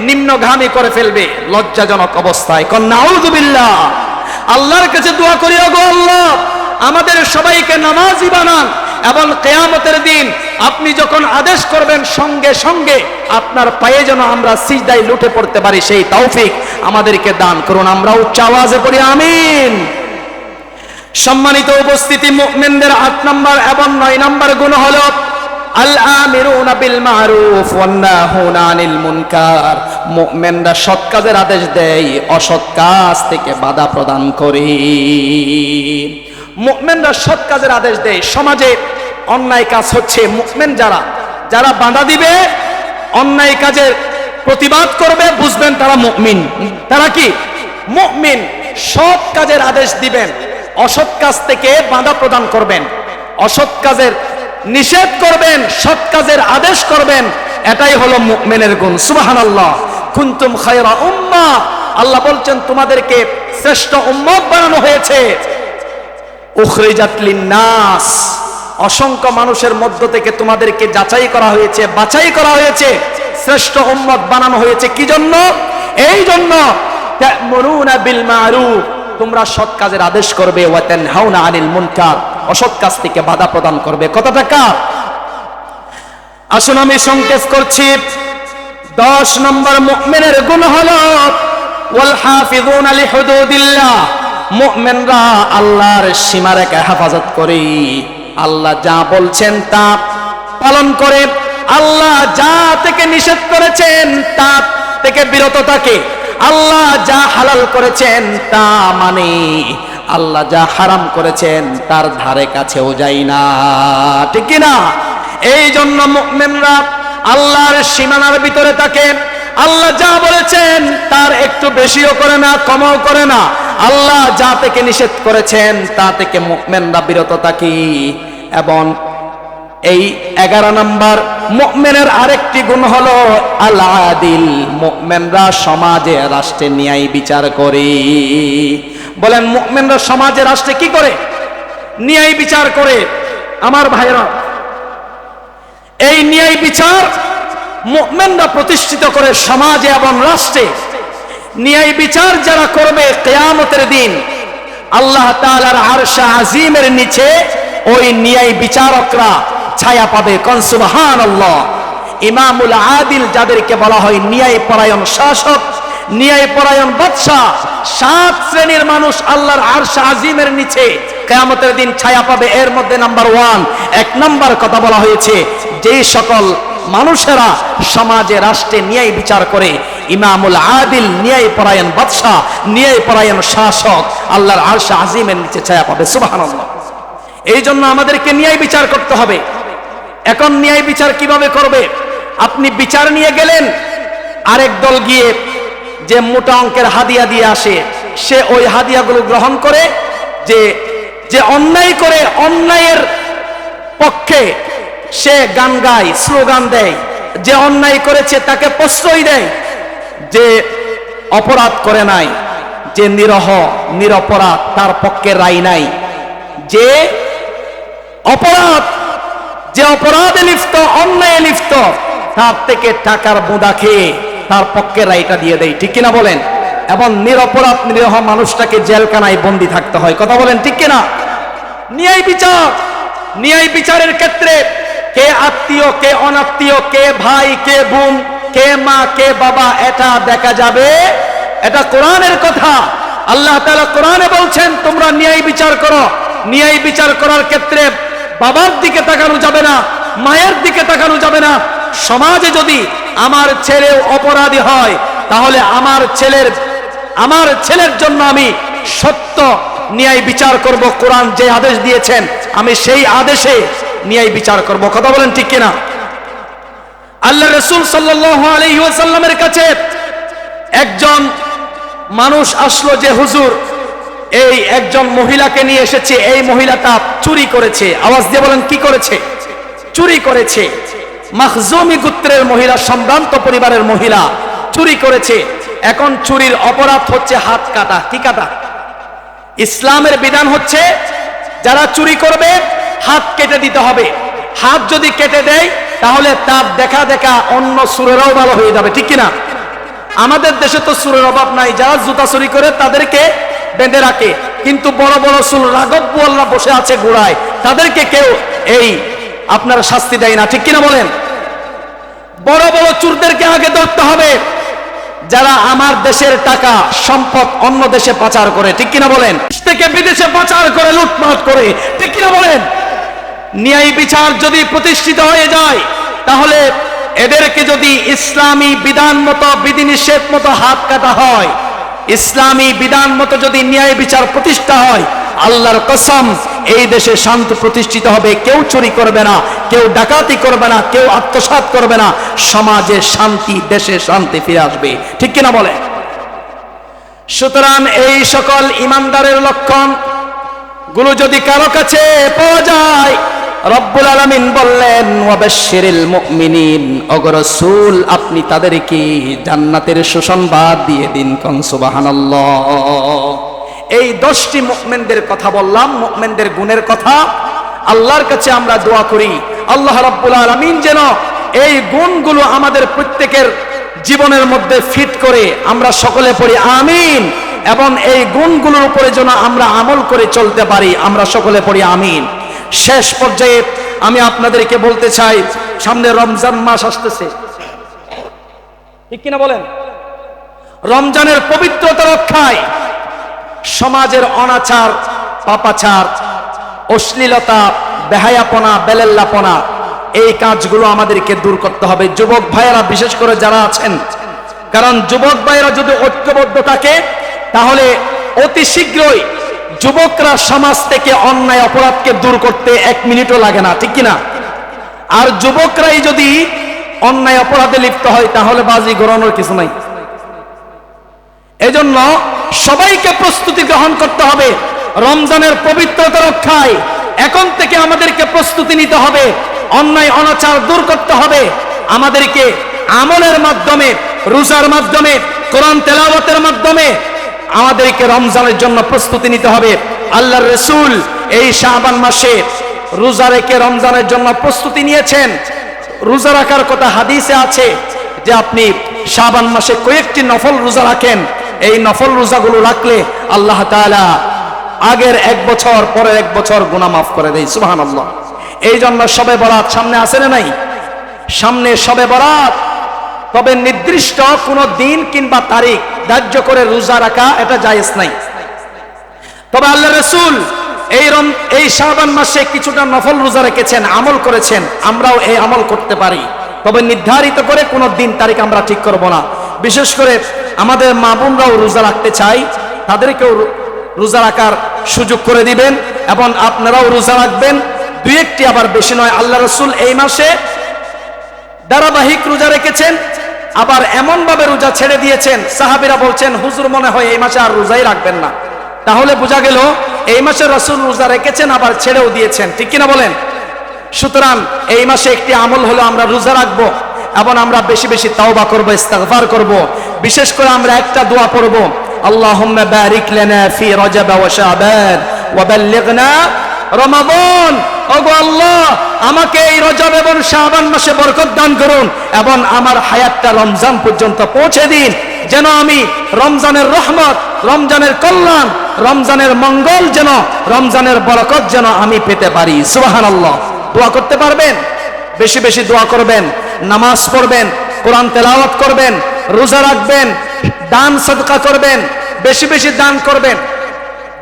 নিম্নগামী করে ফেলবে, লজ্জাজনক অবস্থায়। নাউযুবিল্লাহ। আল্লাহর কাছে দোয়া করি, ওগো আল্লাহ আমাদের সবাইকে নামাজি বানান, এবং কিয়ামতের দিন আপনি যখন আদেশ করবেন সঙ্গে সঙ্গে আপনার পায়ে যেন আমরা সিজদায় লুটে পড়তে পারি, সেই তৌফিক আমাদেরকে দান করুন। আমরা উচ্চ আওয়াজে পড়ি আমিন। সম্মানিত উপস্থিতি, মুমিনদের 8 নম্বর এবং 9 নম্বর গুণ হলো আল আমিরুনা বিল মারুফ ওয়ান নাহুনা আনিল মুনকার। মুমিনরা সৎ কাজের আদেশ দেয়, অসৎ কাজ থেকে বাধা প্রদান করে। মুমিনরা সৎ কাজের আদেশ দেয়। সমাজে অন্যায় কাজ হচ্ছে, মুমিন যারা বাধা দিবে, অন্যায় কাজের প্রতিবাদ করবে, বুঝবেন তারা মুমিন। তারা কি? মুমিন। সৎ কাজের আদেশ দিবেন, অসৎ কাজ থেকে বাধা প্রদান করবেন, অসৎ কাজের নিষেধ করবেন, সৎ কাজের আদেশ করবেন। এটাই হলো মুমিনের গুণ। সুবহানাল্লাহ। কুনতুম খায়রা উম্মাহ, আল্লাহ বলছেন তোমাদেরকে শ্রেষ্ঠ উম্মত বানানো হয়েছে। উখরিজাত লিন্নাস, অসংখ্য মানুষের মধ্য থেকে তোমাদেরকে যাচাই করা হয়েছে, বাছাই করা হয়েছে, শ্রেষ্ঠ উম্মত বানানো হয়েছে। কি জন্য? এই জন্য তা'মুরুনা বিল মারুফ, তোমরা সৎ কাজের আদেশ করবে, ওয়া তানহাউনা আনিল মুনকার, অসৎ কাজ থেকে বাধা প্রদান করবে। কত টাকা? আসুন আমি সংকেত করছি। 10 নম্বর মুমিনের গুণ হলো ওয়াল হাফিজুনা লিহুদুদিল্লাহ। মুমিনরা আল্লাহর সীমারেখা হেফাজত করে, আল্লাহ যা বলছেন তা পালন করে, আল্লাহ যা থেকে নিষেধ করেছেন তা থেকে বিরত থাকে, আল্লাহ যা হালাল করেছেন তা মানে, আল্লাহ যা হারাম করেছেন তার ধারে কাছেও যায় না। ঠিক কি না? এই জন্য মুমিনরা আল্লাহর সীমানার ভিতরে থাকে। আল্লাহ যা বলেছেন তার একটু বেশিও করে না, কমও করে না। আল্লাহ যা থেকে নিষেধ করেছেন তা থেকে মুমিনরা বিরত থাকি। এবং এই 11 নম্বর মুমিনের আরেকটি গুণ হলো আল আদিল। মুমিনরা সমাজে রাষ্ট্রে ন্যায় বিচার করে। বলেন, মুমিনরা সমাজে রাষ্ট্রে কি করে? ন্যায় বিচার করে। আমার ভাইরা, এই ন্যায় বিচার মুমিনরা প্রতিষ্ঠিত করে সমাজে এবং রাষ্ট্রে। ন্যায় বিচার যারা করবে, কিয়ামতের দিন আল্লাহ তাআলার আরশে আজিমের নিচে ওই ন্যায় বিচারকরা ছায়া পাবে। কোন সুবহানাল্লাহ। ইমামুল আদিল, যাদেরকে বলা হয় ন্যায় পরায়ণ শাসক, ন্যায় পরায়ণ বাদশা, 7 শ্রেণীর মানুষ আল্লাহর আরশে আজিমের নিচে কিয়ামতের দিন ছায়া পাবে। এর মধ্যে নাম্বার 1 নম্বর কথা বলা হয়েছে, যে সকল মানুষেরা সমাজে রাষ্ট্রে ন্যায় বিচার করে, ইমামুল আদিল, ন্যায় পরায়ণ বাদশা, ন্যায় পরায়ণ শাসক আল্লাহর আরশে আজিমের নিচে ছায়া পাবে। সুবহানাল্লাহ। এই জন্য আমাদেরকে ন্যায় বিচার করতে হবে। এখন ন্যায় বিচার কিভাবে করবে? আপনি বিচার নিয়ে গেলেন, আরেক দল গিয়ে যে মোটা অঙ্কের হাদিয়া দিয়ে আসে, সে ওই হাদিয়াগুলো গ্রহণ করে, যে অন্যায় করে অন্যায়ের পক্ষে সে গান গায়, স্লোগান দেয়, যে অন্যায় করেছে তাকে প্রশ্রয় দেয়, যে অপরাধ করে নাই, যে নিরপরাধ তার পক্ষে রায় নাই, যে অপরাধে লিপ্ত, অন্যায় লিপ্ত, তার থেকে টাকার বোঁদা খেয়ে তার পক্ষে রায়টা দিয়ে দেয়। ঠিক কিনা বলেন? এবং নিরপরাধ নিরীহ মানুষটাকে জেলখানায় বন্দী থাকতে হয়। কথা বলেন ঠিক কিনা? ন্যায় বিচারের ক্ষেত্রে কে আত্মীয়, কে অনাত্মীয়, কে ভাই, কে বোন, কে মা, কে বাবা, এটা দেখা যাবে। এটা কোরআনের কথা। আল্লাহ তাআলা কোরআনে বলছেন তোমরা ন্যায় বিচার করো। ন্যায় বিচার করার ক্ষেত্রে বাবার দিকে তাকানো যাবে না, মায়ের দিকে তাকানো যাবে না। সমাজে যদি আমার ছেলেও অপরাধী হয়, তাহলে আমার ছেলের জন্য আমি সত্য ন্যায় বিচার করব। কোরআন যে আদেশ দিয়েছেন আমি সেই আদেশে ন্যায় বিচার করব। কথা বলেন ঠিক কিনা? আল্লাহ রাসূল সাল্লাল্লাহু আলাইহি ওয়াসাল্লামের কাছে একজন মানুষ আসলো, যে হুজুর এই একজন মহিলাকে নিয়ে এসেছে, এই মহিলাটা চুরি করেছে। আওয়াজ দিয়ে বলেন কি করেছে? চুরি করেছে। মাখজুমি গোত্রের মহিলা, সম্ভ্রান্ত পরিবারের মহিলা চুরি করেছে। এখন চুরির অপরাধ হচ্ছে হাত কাটা। কি কাটা? ইসলামের বিধান হচ্ছে যারা চুরি করবে কেটে দিতে হবে। হাত যদি কেটে দেয় তাহলে তার দেখা দেখা অন্য সুরেরাও ভালো হয়ে যাবে, ঠিক কিনা? আমাদের দেশে তো সুরের অভাব নাই, যারা জুতা চুরি করে তাদেরকে বেঁধে রাখে, কিন্তু বড় বড় সুর রাঘব বোয়ালরা বসে আছে গোড়ায়, তাদেরকে কেউ এই আপনারা শাস্তি দেয় না, ঠিক কিনা বলেন? বড় বড় চোরদেরকে আগে ধরতে হবে, যারা আমার দেশের টাকা সম্পদ অন্য দেশে পাচার করে, ঠিক কিনা বলেন? থেকে বিদেশে পাচার করে লুটপাট করে, ঠিক কিনা বলেন? ন্যায় বিচার যদি প্রতিষ্ঠিত হয়ে যায় তাহলে এদেরকে যদি ইসলামী বিধান মতো বিধিনিষেধ মতো হাত কাটা হয়, ইসলামী বিধান মতো যদি ন্যায় বিচার প্রতিষ্ঠা হয়, আল্লাহর কসম এই দেশে শান্তি প্রতিষ্ঠিত হবে। কেউ চুরি করবে না, কেউ ডাকাতি করবে না, কেউ আত্মসাৎ করবে না, সমাজে শান্তি, দেশে শান্তি ফিরে আসবে, ঠিক কিনা বলে? সুতরাং এই সকল ইমানদারের লক্ষণ গুলো যদি কারো কাছে পাওয়া যায়, রব্বুল আলামিন বললেন ওয়াবাশশিরিল মুমিনিন, ওগো রাসূল আপনি তাদেরকে জান্নাতের সুসংবাদ দিয়ে দিন, কোন সুবহানাল্লাহ। এই 10টি মুমিনদের কথা বললাম, মুমিনদের গুণের কথা। আল্লাহর কাছে আমরা দোয়া করি আল্লাহ রাব্বুল আলামিন যেন এই গুণগুলো আমাদের প্রত্যেকের জীবনের মধ্যে ফিট করে আমরা সকলে পড়ি আমিন, এবং এই গুণগুলোর উপরে যেন আমরা আমল করে চলতে পারি, আমরা সকলে পড়ি আমিন। শেষ পর্যায়ে আমি আপনাদেরকে বলতে চাই, সামনে রমজান মাস আসতেছে, ঠিক কিনা বলেন? রমজানের পবিত্রতা রক্ষায় সমাজের অনাচার, পাপাচার, অশ্লীলতা, বেহায়াপনা, বেলেল্লাপনা, এই কাজগুলো আমাদেরকে দূর করতে হবে। যুবক ভাইয়েরা বিশেষ করে যারা আছেন, কারণ যুবক ভাইয়েরা যদি ঐক্যবদ্ধ থাকে তাহলে অতি শীঘ্রই যুবকরা সমাজ থেকে অন্যায় অপরাধকে দূর করতে 1 মিনিটও লাগে না, ঠিক কিনা? আর যুবকরাই যদি অন্যায় অপরাধে লিপ্ত হয় তাহলে বাজি ঘোরানোর কিছু নাই। এজন্য সবাইকে প্রস্তুতি গ্রহণ করতে হবে রমজানের পবিত্রতা রক্ষায়। এখন থেকে আমাদেরকে প্রস্তুতি নিতে হবে, অন্যায় অনাচার দূর করতে হবে। আমাদেরকে আমলের মাধ্যমে, রোজার মাধ্যমে, কোরআন তেলাওয়াতের মাধ্যমে আমাদেরকে রমজানের জন্য প্রস্তুতি নিতে হবে। আল্লাহর রাসূল এই শাবান মাসে রোজা রেখে রমজানের জন্য প্রস্তুতি নিয়েছেন। রোজা রাখার কথা হাদিসে আছে যে আপনি শাবান মাসে কয়েকটি নফল রোজা রাখেন, এই নফল রোজাগুলো রাখলে আল্লাহ তাআলা আগের 1 বছর পরের 1 বছর গুনাহ মাফ করে দেয়, সুবহানাল্লাহ। এই জন্য শবে বরাত সামনে আছে না নাই? সামনে শবে বরাত, তবে নির্দিষ্ট কোনো দিন কিংবা তারিখ ধার্য করে রোজা রাখা এটা জায়েজ নাই। তবে আল্লাহর রাসূল এই শাবান মাসে কিছুটা নফল রোজা রেখেছেন, আমল করেছেন, আমরাও এই আমল করতে পারি। তবে নির্ধারিত করে কোনো দিন তারিখ আমরা ঠিক করব না। বিশেষ করে আমাদের মা বোনরাও রোজা রাখতে চাই, তাদেরকেও রোজা রাখার সুযোগ করে দিবেন এবং আপনারাও রোজা রাখবেন, 2-1টি আবার বেশি নয়। আল্লাহ রাসূল এই মাসে ধারাবাহিক রোজা রেখেছেন, আবার এমন ভাবে রোজা ছেড়ে দিয়েছেন, সাহাবীরা বলছেন হুজুর মনে হয় এই মাসে আর রোজাই রাখবেন না। তাহলে বোঝা গেল এই মাসে রাসূল রোজা রেখেছেন আবার ছেড়েও দিয়েছেন, ঠিক কিনা বলেন? সুতরাং এই মাসে একটি আমল হলো আমরা রোজা রাখবো এবং আমরা বেশি বেশি তাওবা করব, ইস্তিগফার করব। বিশেষ করে আমরা একটা দোয়া পড়ব, আল্লাহুম্মা বারিক লানা ফি রজব ওয়া শাবান ওয়া বাল্লিগনা রমাদান। ওগো আল্লাহ, আমাকে এই রজব এবং শাবান মাসে বরকত দান করুন এবং আমার হায়াতটা রমজান পর্যন্ত পৌঁছে দিন, যেন আমি রমজানের রহমত, রমজানের কল্যাণ, রমজানের মঙ্গল, যেন রমজানের বরকত যেন আমি পেতে পারি। সুবহানাল্লাহ। দোয়া করতে পারবেন? বেশি বেশি দোয়া করবেন, নামাজ পড়বেন, কোরআন তেলাওয়াত করবেন, রোজা রাখবেন, দান সদকা করবেন, বেশি বেশি দান করবেন,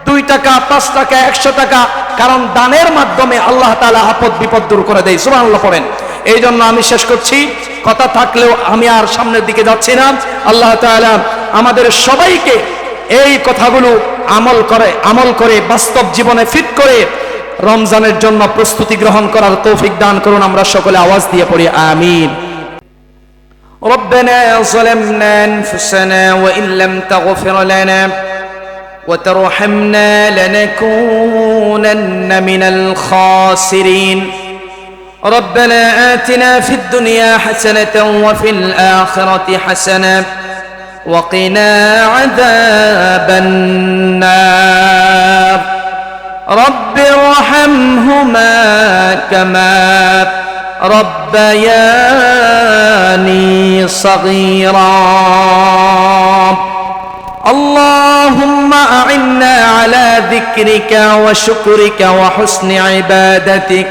2 টাকা, 5 টাকা, 100 টাকা, কারণ দানের মাধ্যমে আল্লাহ তাআলা আপদ বিপদ দূর করে দেয়। সুবহানাল্লাহ পড়েন। এই জন্য আমি শেষ করছি, কথা থাকলেও আমি আর সামনের দিকে যাচ্ছি না। আল্লাহ তাআলা আমাদের সবাইকে এই কথাগুলো আমল করে বাস্তব জীবনে ফিট করে রমজানের জন্য প্রস্তুতি গ্রহণ করার তৌফিক দান করুন। আমরা সকলে আওয়াজ দিয়ে পড়ি আমিন। ربنا ظلمنا أنفسنا وإن لم تغفر لنا وترحمنا لنكونن من الخاسرين ربنا آتنا في الدنيا حسنة وفي الآخرة حسنة وقنا عذاب النار رب ارحمهما كما ربياني صغيرا اللهم أعنا على ذكرك وشكرك وحسن عبادتك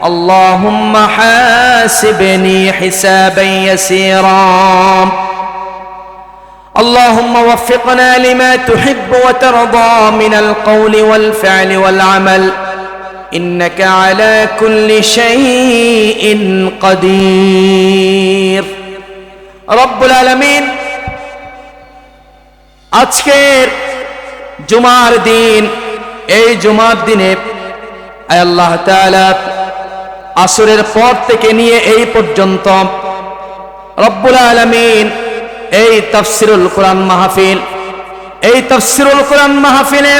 اللهم حاسبني حسابا يسيرا اللهم وفقنا لما تحب وترضى من القول والفعل والعمل إنك على كل شيء قدير رب العالمين আজকের জুমার দিন এই জুমার দিনে আল্লাহ তাআলা আসরের পর থেকে নিয়ে এই পর্যন্ত রব্বুল আলামিন এই তাফসীরুল কোরআন মাহফিল এই তাফসীরুল কোরআন মাহফিলে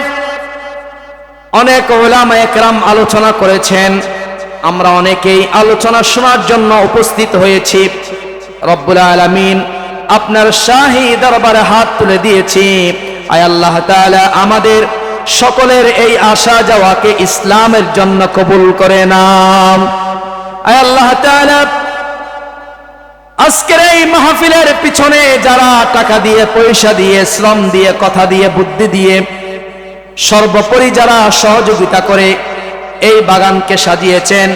অনেক উলামা একরাম আলোচনা করেছেন আমরা অনেকেই আলোচনা শোনার জন্য উপস্থিত হয়েছি রব্বুল আলামিন আপনার শাহী দরবারে হাত তুলে দিয়েছি আয় আল্লাহ তাআলা আমাদের সকলের এই আশা যাওয়াকে ইসলামের জন্য কবুল করে নাও আয় আল্লাহ তাআলা আজকের এই মাহফিলের পিছনে যারা টাকা দিয়ে পয়সা দিয়ে শ্রম দিয়ে কথা দিয়ে বুদ্ধি দিয়ে সর্বোপরি যারা সহযোগিতা করে এই বাগানকে সাজিয়েছেন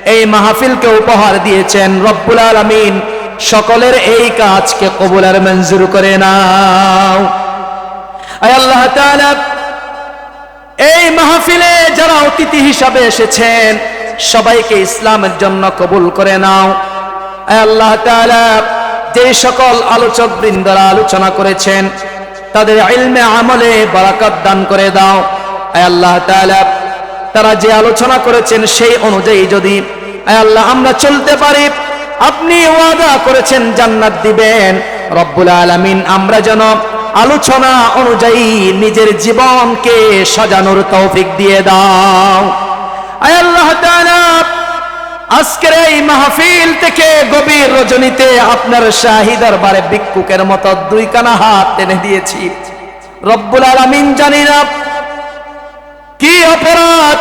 এই মাহফিলকে উপহার দিয়েছেন রব্বুল আলামিন সকলের এই কাজকে কবুল আর মঞ্জুর করে নাও আয় আল্লাহ তাআলা এই মাহফিলে যারা অতিথি হিসাবে এসেছেন সবাইকে ইসলামের জন্য কবুল করে নাও আয় আল্লাহ তাআলা যে সকল আলোচক বৃন্দরা আলোচনা করেছেন তাদের ইলমে আমলে বারাকাত দান করে দাও আয় আল্লাহ তাআলা তারা যে আলোচনা করেছেন সেই অনুযায়ী যদি আয় আল্লাহ আমরা চলতে পারি আপনি ওয়াদা করেছেন জান্নাত দিবেন রব্বুল আলামিন আমরা যেন আলোচনা অনুযায়ী নিজের জীবনকে সাজানোর তৌফিক দিয়ে দাও আয় আল্লাহ তাআলা আজকের এই মাহফিল থেকে গভীর রজনীতে আপনার শাহী দরবারে ভিক্ষুকের মতো দুই কানা হাত টেনে দিয়েছি রব্বুল আলামিন জানি না কি অপরাধ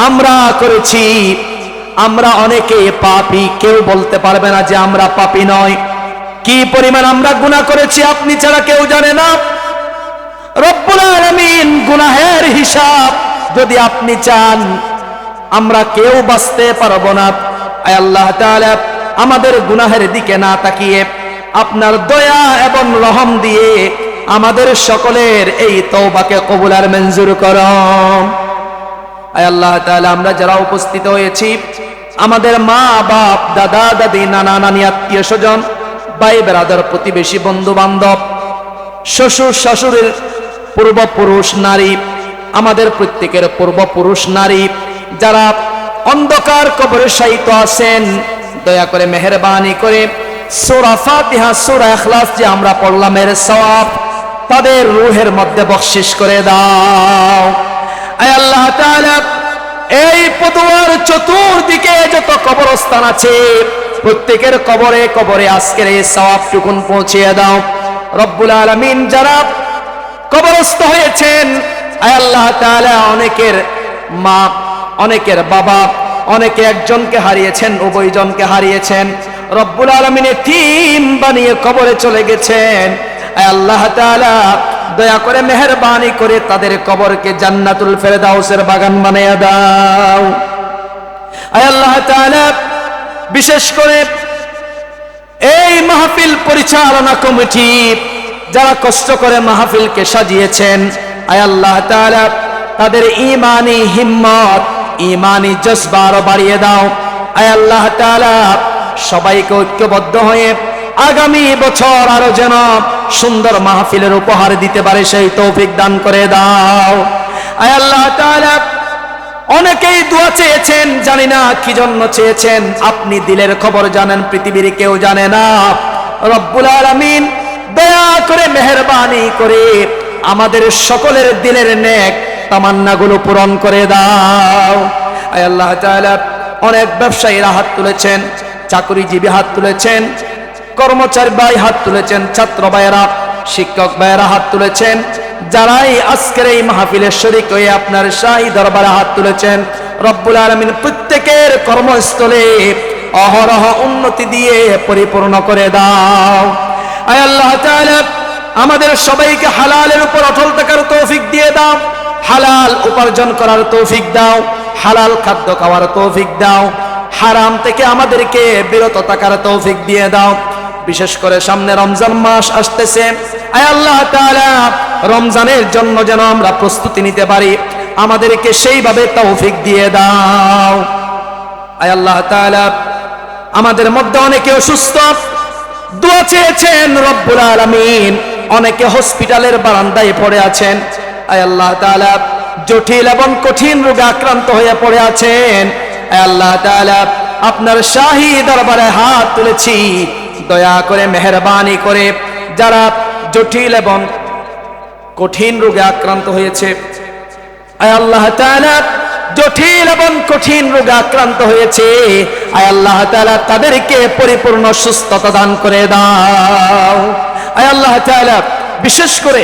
আমরা করেছি আমরা অনেকে পাপী কেউ বলতে পারবে না যে আমরা পাপী নয় কি পরিমাণ আমরা গুনাহ করেছি আপনি ছাড়া কেউ জানে না রব্বুল আলামিন গুনাহের হিসাব যদি আপনি চান আমরা কেউ বাঁচতে পারবো না আয় আল্লাহ তাআলা আমাদের গুনাহের দিকে না তাকিয়ে আপনার দয়া এবং রহম দিয়ে আমাদের সকলের এই তওবাকে কবুল আর মঞ্জুর করুন আয় আল্লাহ তাআলা আমরা যারা উপস্থিত হয়েছি আমাদের মা বাপ দাদা দাদি নানা নানি আত্মীয় স্বজন ভাই ব্রাদার প্রতিবেশী বন্ধু বান্ধব শ্বশুর শাশুড়ির পূর্বপুরুষ নারী আমাদের প্রত্যেকের পূর্বপুরুষ নারী যারা অন্ধকার কবরে শায়িত আছেন দয়া করে মেহেরবানি করে সূরা ফাতিহা সূরা ইখলাস যে আমরা পড়লাম এর সওয়াব তাদের রূহের মধ্যে বখশিশ করে দাও আয় আল্লাহ তাআলা এই পদুয়ার চতুর্দিকে যত কবরস্থান আছে প্রত্যেকের কবরে কবরে আজকের এই সওয়াবটুকুন পৌঁছিয়ে দাও রব্বুল আলামিন যারা কবরস্থ হয়েছেন আয় আল্লাহ তাআলা অনেকের মা অনেকের বাবা অনেকে একজনকে হারিয়েছেন উভয়জনকে হারিয়েছেন রব্বুল আলামিন এতিম বানিয়ে কবরে চলে গেছেন আয় আল্লাহ তাআলা দয়া করে মেহেরবানি করে তাদের কবরকে জান্নাতুল ফেরদাউসের বাগান বানিয়ে দাও আয় আল্লাহ তাআলা বিশেষ করে এই মাহফিল পরিচালনা কমিটি যারা কষ্ট করে মাহফিলকে সাজিয়েছেন আয় আল্লাহ তাআলা তাদের ঈমানি হিম্মত ঈমানি জজবা আরো বাড়িয়ে দাও আয় আল্লাহ তাআলা সবাইকে ঐক্যবদ্ধ হয়ে আগামী বছর আরো যেন সুন্দর মাহফিলের উপহার দিতে পারে সেই তৌফিক দান করে দাও আয় আল্লাহ তাআলা অনেকেই দোয়া চেয়েছেন জানি না কি জন্য চেয়েছেন আপনি দিলের খবর জানেন পৃথিবীর কেউ জানে না রব্বুল আলামিন দয়া করে মেহেরবানি করে আমাদের সকলের দিলের নেক তামান্নাগুলো পূরণ করে দাও আয় আল্লাহ তাআলা অনেক ব্যবসায়ীরা হাত তুলেছেন চাকরিজীবী হাত তুলেছেন কর্মচারী ভাই হাত তুলেছেন ছাত্র ভাইয়েরা শিক্ষক ভাইয়েরা হাত তুলেছেন যারাই আজকের এই মাহফিলের শরীক হয়ে আপনার শাহী দরবারে হাত তুলেছেন রব্বুল আলামিন প্রত্যেক প্রত্যেকের কর্মস্থলে অহরহ উন্নতি দিয়ে পরিপূর্ণ করে দাও। আয় আল্লাহ তাআলা আমাদের সবাইকে হালালের উপর অটল থাকার তৌফিক দিয়ে দাও, হালাল উপার্জন করার তৌফিক দাও, হালাল খাদ্য খাওয়ার তৌফিক দাও, হারাম থেকে আমাদেরকে বিরত থাকার তৌফিক দিয়ে দাও। বিশেষ করে সামনে রমজান মাস আসতেছে, আয় আল্লাহ তাআলা রমজানের জন্য যেন আমরা প্রস্তুতি নিতে পারি, আমাদেরকে সেইভাবে তৌফিক দিয়ে দাও। আয় আল্লাহ তাআলা আমাদের মধ্যে অনেকে অসুস্থ, দোয়া চেয়েছেন রব্বুল আলামিন, অনেকে হসপিটালের বারান্দায় পড়ে আছেন। আয় আল্লাহ তাআলা জটিল এবং কঠিন রোগে আক্রান্ত হয়ে পড়ে আছেন। আয় আল্লাহ তাআলা আপনার শাহী দরবারে হাত তুলেছি, দয়া করে মেহেরবানি করে যারা জটিল এবং কঠিন রোগে আক্রান্ত হয়েছে, আয় আল্লাহ তাআলা জটিল এবং কঠিন রোগে আক্রান্ত হয়েছে, আয় আল্লাহ তাআলা তাদেরকে পরিপূর্ণ সুস্থতা দান করে দাও। আয় আল্লাহ তাআলা বিশেষ করে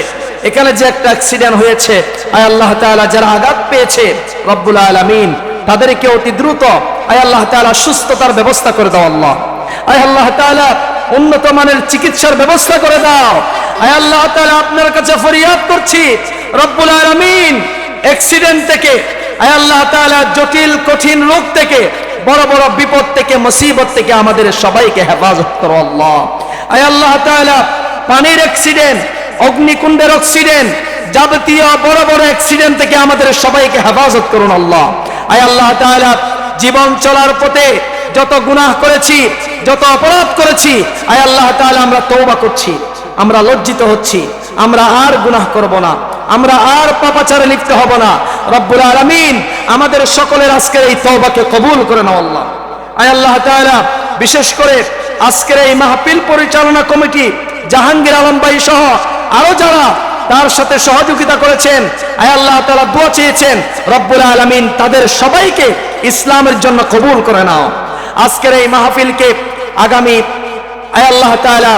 এখানে যে একটা অ্যাক্সিডেন্ট হয়েছে, আয় আল্লাহ তাআলা যারা আঘাত পেয়েছে রব্বুল আলামিন তাদেরকে অতি দ্রুত আয় আল্লাহ তাআলা সুস্থতার ব্যবস্থা করে দাও। আল্লাহ আয় আল্লাহ তাআলা উন্নত মানের চিকিৎসার ব্যবস্থা করে দাও। আয় আল্লাহ তাআলা আপনার কাছে ফরিয়াদ করছি রব্বুল আলামিন অ্যাক্সিডেন্ট থেকে, আয় আল্লাহ তাআলা জটিল কঠিন রোগ থেকে, বড় বড় বিপদ থেকে, মুসিবত থেকে আমাদের সবাইকে হেফাজত করো আল্লাহ। আয় আল্লাহ তাআলা পানির অ্যাক্সিডেন্ট, অগ্নিকুণ্ডের অ্যাক্সিডেন্ট, যাবতীয় বড় বড় অ্যাক্সিডেন্ট থেকে আমাদের সবাইকে হেফাজত করুন আল্লাহ। আয় আল্লাহ তাআলা জীবন চলার পথে যত গুনাহ করেছি, যত অপরাধ করেছি, আয় আল্লাহ তাআলা আমরা তওবা করছি, আমরা লজ্জিত হচ্ছি, আমরা আর গুনাহ করব না, আমরা আর পাপাচারে লিপ্ত হব না। রব্বুল আলামিন আমাদের সকলের আজকের এই তওবাকে কবুল করে নাও আল্লাহ। আয় আল্লাহ তাআলা বিশেষ করে আজকের এই মাহফিল পরিচালনা কমিটি জাহাঙ্গীর আলম ভাই সহ আরো যারা তার সাথে সহযোগিতা করেছেন, আয় আল্লাহ তাআলা দোয়া চেয়েছেন, রব্বুল আলামিন তাদের সবাইকে ইসলামের জন্য কবুল করে নাও। আজকের এই মাহফিলকে আগামী আয় আল্লাহ তাআলা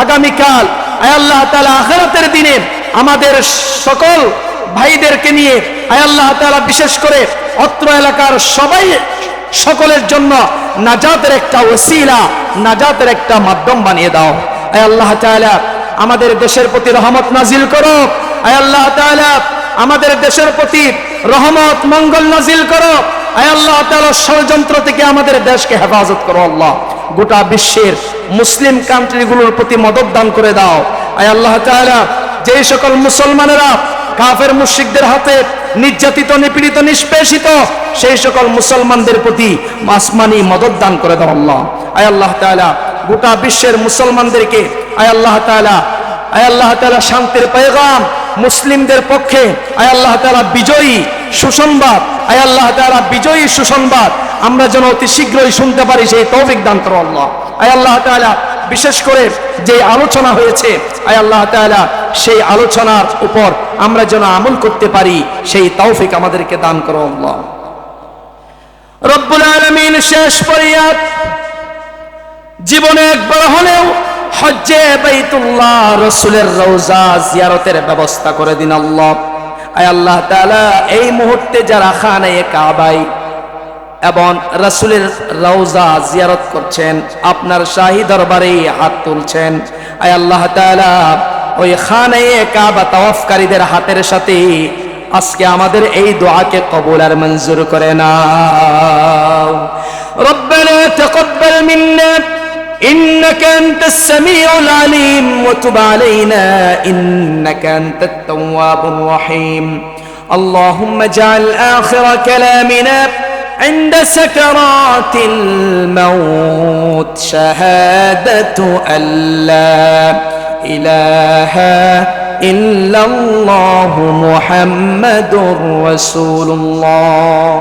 আগামীকাল আয় আল্লাহ তাআলা আখিরাতের দিনে আমাদের সকল ভাইদেরকে নিয়ে আয় আল্লাহ তাআলা বিশেষ করে অত্র এলাকার সবাই সকলের জন্য নাজাতের একটা ওসিলা, নাজাতের একটা মাধ্যম বানিয়ে দাও। আয় আল্লাহ তাআলা আমাদের দেশের প্রতি রহমত নাজিল করো। আয় আল্লাহ তাআলা আমাদের দেশের প্রতি রহমত মঙ্গল নাজিল করো। আয় আল্লাহ তাআলা ষড়যন্ত্র থেকে আমাদের দেশকে হেফাজত করো আল্লাহ। গোটা বিশ্বের মুসলিম কান্ট্রিগুলোর প্রতি মদদ দান করে দাও। আয় আল্লাহ তাআলা যেই সকল মুসলমানেরা কাফের মুশরিকদের হাতে নির্যাতিত, নিপীড়িত, নিষ্পেষিত, সেই সকল মুসলমানদের প্রতি আসমানি মদদ দান করে দাও আল্লাহ। আয় আল্লাহ তাআলা গোটা বিশ্বের মুসলমানদেরকে আয় আল্লাহ তাআলা শান্তির পয়গাম মুসলিমদের পক্ষে আয় আল্লাহ তাআলা বিজয়ী সুসংবাদ, আয় আল্লাহ তাআলা বিজয়ী সুসংবাদ আমরা যেন অতি শীঘ্রই শুনতে পারি, সেই তৌফিক দান করো আল্লাহ। আয় আল্লাহ তাআলা বিশেষ করে যে আলোচনা হয়েছে, আয় আল্লাহ তাআলা সেই আলোচনার উপর আমরা যেন আমল করতে পারি, সেই তৌফিক আমাদেরকে দান করো আল্লাহ। রব্বুল আলামিন শেষ ফরিয়াদ, জীবনে একবার হলেও হজ্জে বাইতুল্লাহ রাসূলের রওজা জিয়ারতের ব্যবস্থা করে দিন আল্লাহ। আয় আল্লাহ তাআলা এই মুহূর্তে যারা খানে কাবায় এবং রাসূলের রওজা জিয়ারত করছেন, আপনার শাহী দরবারে হাত তুলছেন, আয় আল্লাহ তাআলা ওই খানে কাবা তাওয়াফকারীদের হাতের সাথে আজকে আমাদের এই দোয়াকে কবুল আর মঞ্জুর করে নাও। রব্বানা তাকাব্বাল মিন্না إنك أنت السميع العليم وتب علينا إنك أنت التواب الرحيم اللهم اجعل آخر كلامنا عند سكرات الموت شهادة أن لا إله إلا الله محمد رسول الله